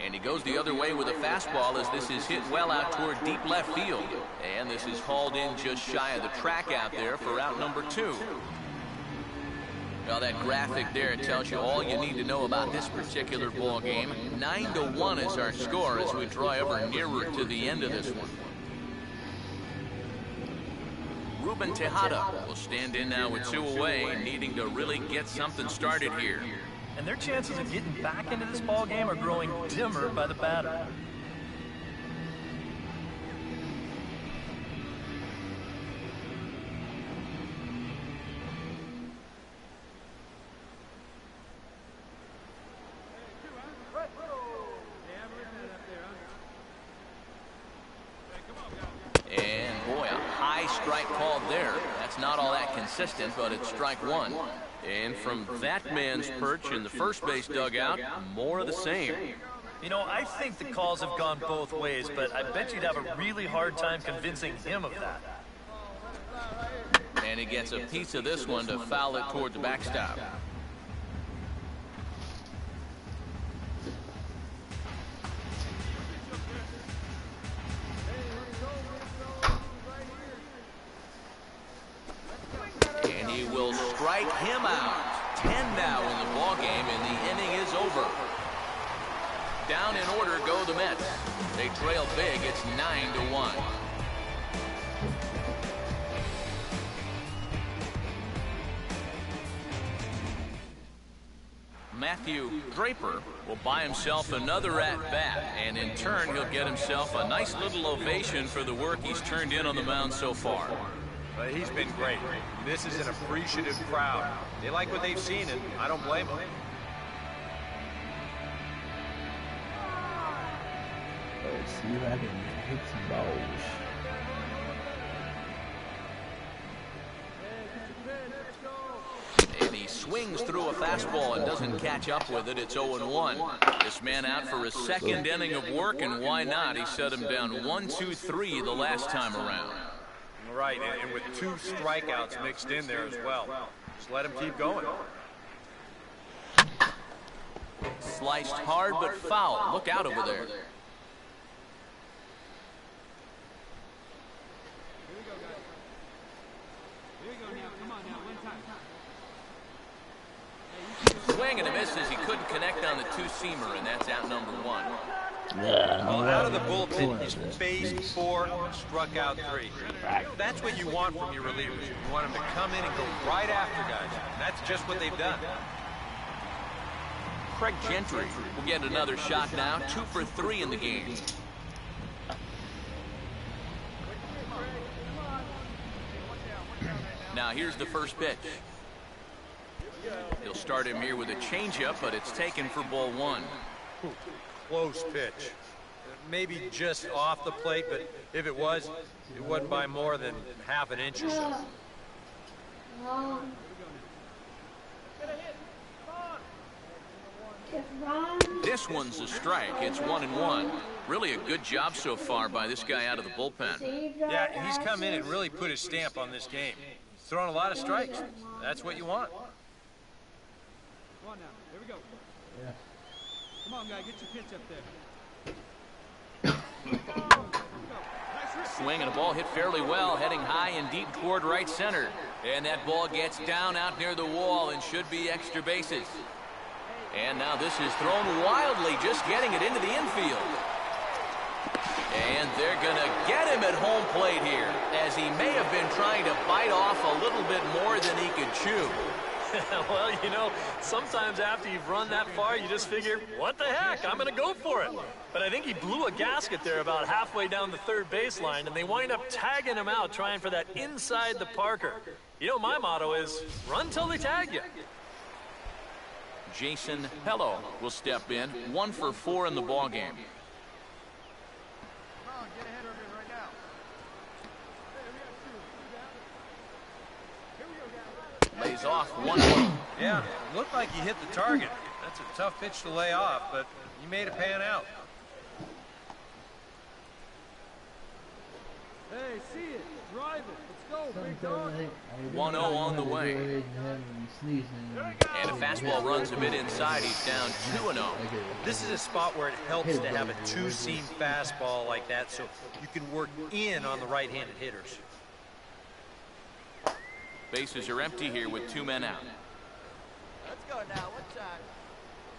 And he goes the other way with a fastball as this is hit well out toward deep left field. And this is hauled in just shy of the track out there for out number 2. Well, that graphic there tells you all you need to know about this particular ball game. 9-1 is our score as we draw ever nearer to the end of this one. Ruben Tejada will stand in now with 2 away, needing to really get something started here. And their chances of getting back into this ball game are growing dimmer by the batter. And boy, a high strike called there. That's not all that consistent, but it's strike 1. And from that man's perch in the first base dugout, more of the same. You know, I think the calls have gone both ways, but I bet you'd have a really hard time convincing him of that. And he gets a piece of this one to foul it toward the backstop. And he will strike him out. 10 now in the ball game, and the inning is over. Down in order go the Mets. They trail big. It's 9-1. Matthew Draper will buy himself another at-bat, and in turn he'll get himself a nice little ovation for the work he's turned in on the mound so far. He's been great. This is an appreciative crowd. They like what they've seen, and I don't blame them. Let's see if I can hit some balls. And he swings through a fastball and doesn't catch up with it. It's 0-1. This man out for his second inning of work, and why not? He set him down 1-2-3 the last time around. Right, and with 2 strikeouts mixed in there as well. Just let him keep going. Sliced hard but foul. Look out over there. Swing and a miss as he couldn't connect on the two-seamer, and that's out number 1. Yeah, Well, out of the bullpen, he's faced 4, struck out 3. That's what you want from your relievers. You want them to come in and go right after guys. And that's just what they've done. Craig Gentry will get another shot now. 2 for 3 in the game. Now here's the first pitch. He'll start him here with a changeup, but it's taken for ball 1. Close pitch. Maybe just off the plate, but if it was, it wasn't by more than half an inch or so. This one's a strike. It's 1-1. Really a good job so far by this guy out of the bullpen. Yeah, he's come in and really put his stamp on this game. He's thrown a lot of strikes. That's what you want. Come on now. Here we go. Yeah. Come on, guy. Get your pitch up there. Swing and a ball hit fairly well, heading high and deep toward right center. And that ball gets down out near the wall and should be extra bases. And now this is thrown wildly, just getting it into the infield. And they're going to get him at home plate here, as he may have been trying to bite off a little bit more than he could chew. Well, you know, sometimes after you've run that far, you just figure, what the heck, I'm going to go for it. But I think he blew a gasket there about halfway down the third baseline, and they wind up tagging him out, trying for that inside the Parker. You know, my motto is, run till they tag you. Jason Pello will step in, 1 for 4 in the ballgame. Come on, get ahead of it right now. Lays off 1-1. Yeah, it looked like he hit the target. That's a tough pitch to lay off, but he made it pan out. Hey, see it. Drive it. Let's go, big dog. 1-0 on the way. And a fastball runs a bit inside. He's down 2-0. This is a spot where it helps to have a two-seam fastball like that so you can work in on the right-handed hitters. Bases are empty here with 2 men out. Let's go now. What time?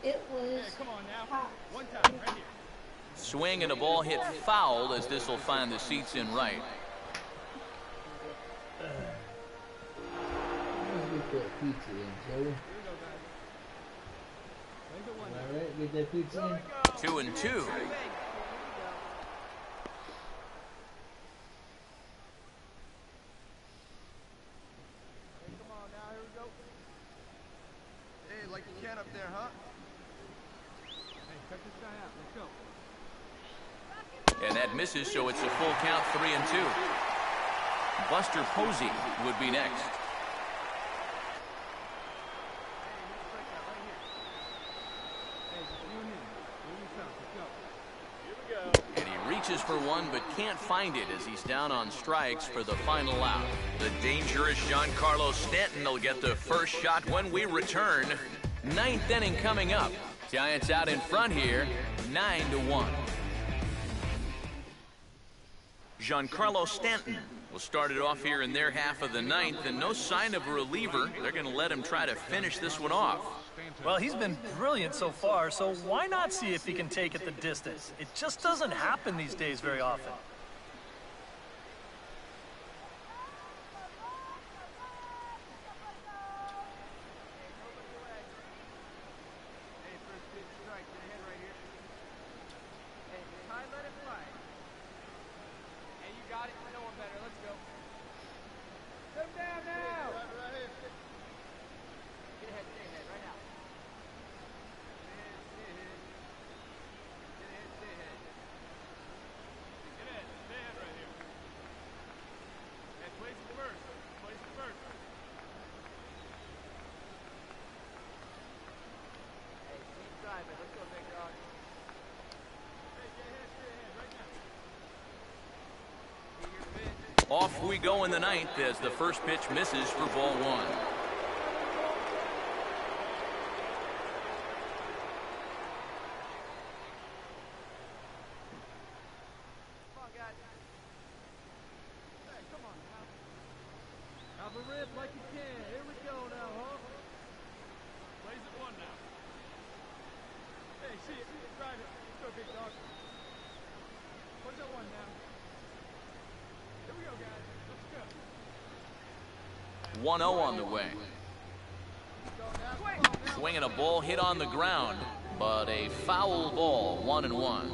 It was Come on now. One time, right here. Swing and a ball hit foul, as this will find the seats in right. Let's get that pizza in, shall we? Alright, get that pizza in. 2-2. Hey, come on now. Here we go. Hey, like you can up there, huh? Hey, check this guy out. Let's go. And that misses, so it's a full count, 3-2. Buster Posey would be next. Hey, you and him. You and yourself. Let's for one, but can't find it as he's down on strikes for the final out. The dangerous Giancarlo Stanton will get the first shot when we return. Ninth inning coming up. Giants out in front here, 9-1. Giancarlo Stanton will start it off here in their half of the ninth, and no sign of a reliever. They're going to let him try to finish this one off. Well, he's been brilliant so far, so why not see if he can take it the distance? It just doesn't happen these days very often. Off we go in the ninth as the first pitch misses for ball one. Come on, guys. Hey, come on now. Have a rip like you can. Here we go now, huh? Plays it one now. Hey, see it. Drive it. Let's go, big dog. What's that one now? Here we go, guys. Let's go. 1-0 on the way. Swinging a ball hit on the ground, but a foul ball, 1-1.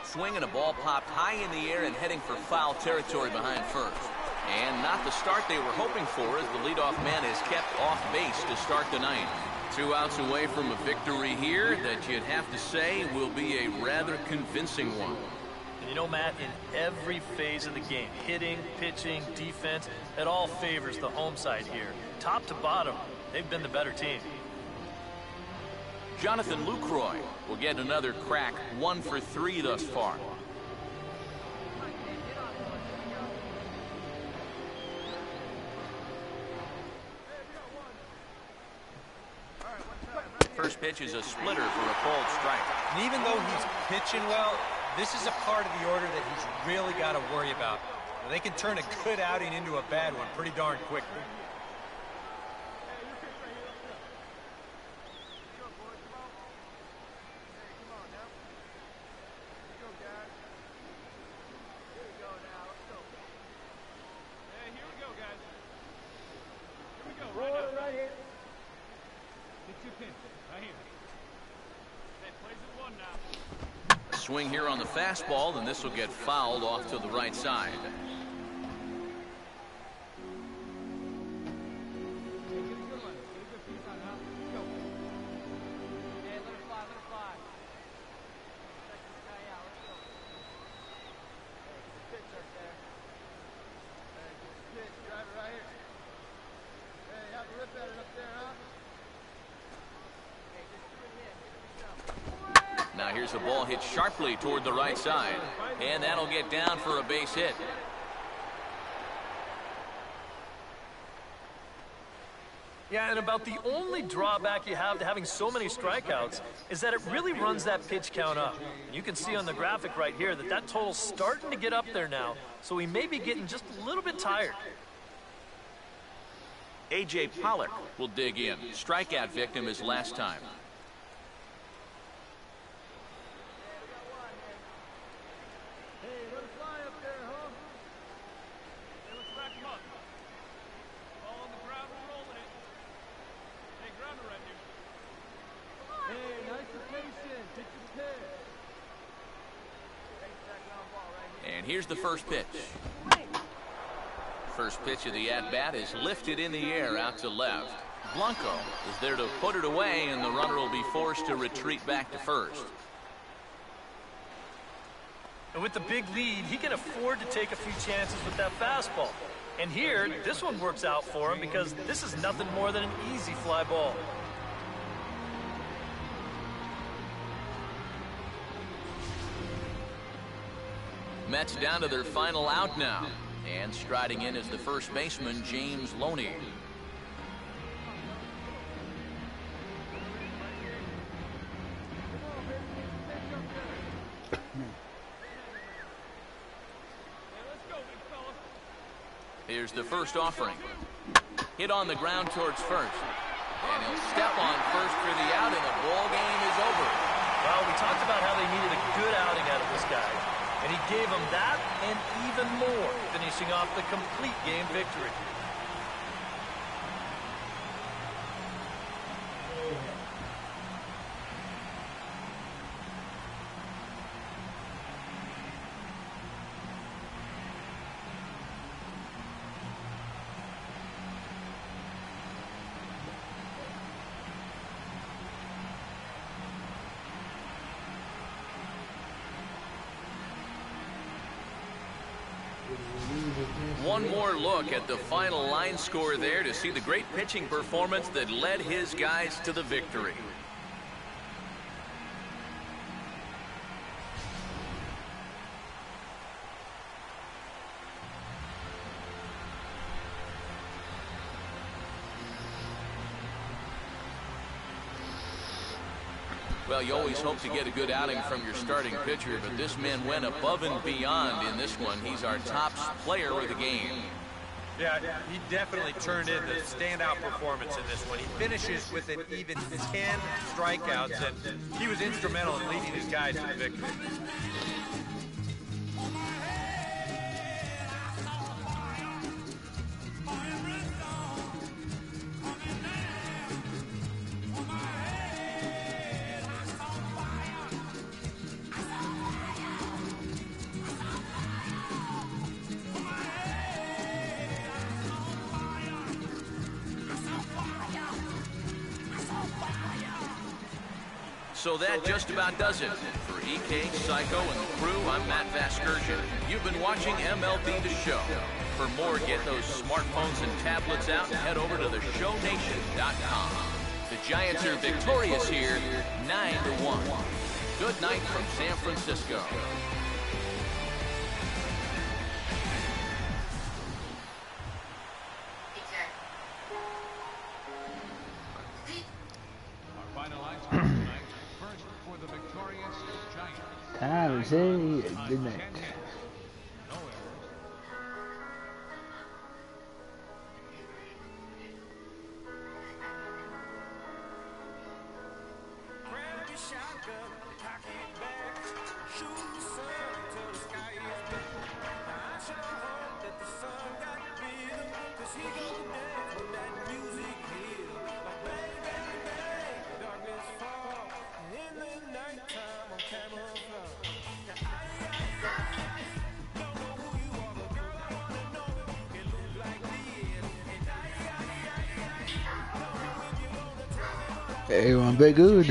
Swinging a ball popped high in the air and heading for foul territory behind first. And not the start they were hoping for, as the leadoff man is kept off base to start the ninth. 2 outs away from a victory here that you'd have to say will be a rather convincing one. And you know, Matt, in every phase of the game, hitting, pitching, defense, it all favors the home side here. Top to bottom, they've been the better team. Jonathan Lucroy will get another crack, 1 for 3 thus far. First pitch is a splitter for a called strike. And even though he's pitching well, this is a part of the order that he's really got to worry about. They can turn a good outing into a bad one pretty darn quickly. Swing here on the fastball, and this will get fouled off to the right side. Now here's a ball hit sharply toward the right side, and that'll get down for a base hit. Yeah, and about the only drawback you have to having so many strikeouts is that it really runs that pitch count up. You can see on the graphic right here that that total's starting to get up there now, so he may be getting just a little bit tired. A.J. Pollock will dig in. Strikeout victim as last time. here's the first pitch. First pitch of the at-bat is lifted in the air out to left. Blanco is there to put it away, and the runner will be forced to retreat back to first. And with the big lead, he can afford to take a few chances with that fastball. And here, this one works out for him because this is nothing more than an easy fly ball. Mets down to their final out now. And striding in is the first baseman, James Loney. Here's the first offering. Hit on the ground towards first. And he'll step on first for the out, and the ball game is over. Well, we talked about how they needed a good outing out of this guy. And he gave them that and even more, finishing off the complete game victory. One more look at the final line score there to see the great pitching performance that led his guys to the victory. Well, you always hope to get a good outing from your starting pitcher, but this man went above and beyond in this one. He's our top player of the game. Yeah, he definitely turned in the standout performance in this one. He finishes with an even 10 strikeouts, and he was instrumental in leading his guys to the victory. So that just about does it. For EK, Psycho, and the crew, I'm Matt Vasgersian. You've been watching MLB The Show. For more, get those smartphones and tablets out and head over to theshownation.com. The Giants are victorious here, 9-1. Good night from San Francisco. Time to say good night. Everyone be good.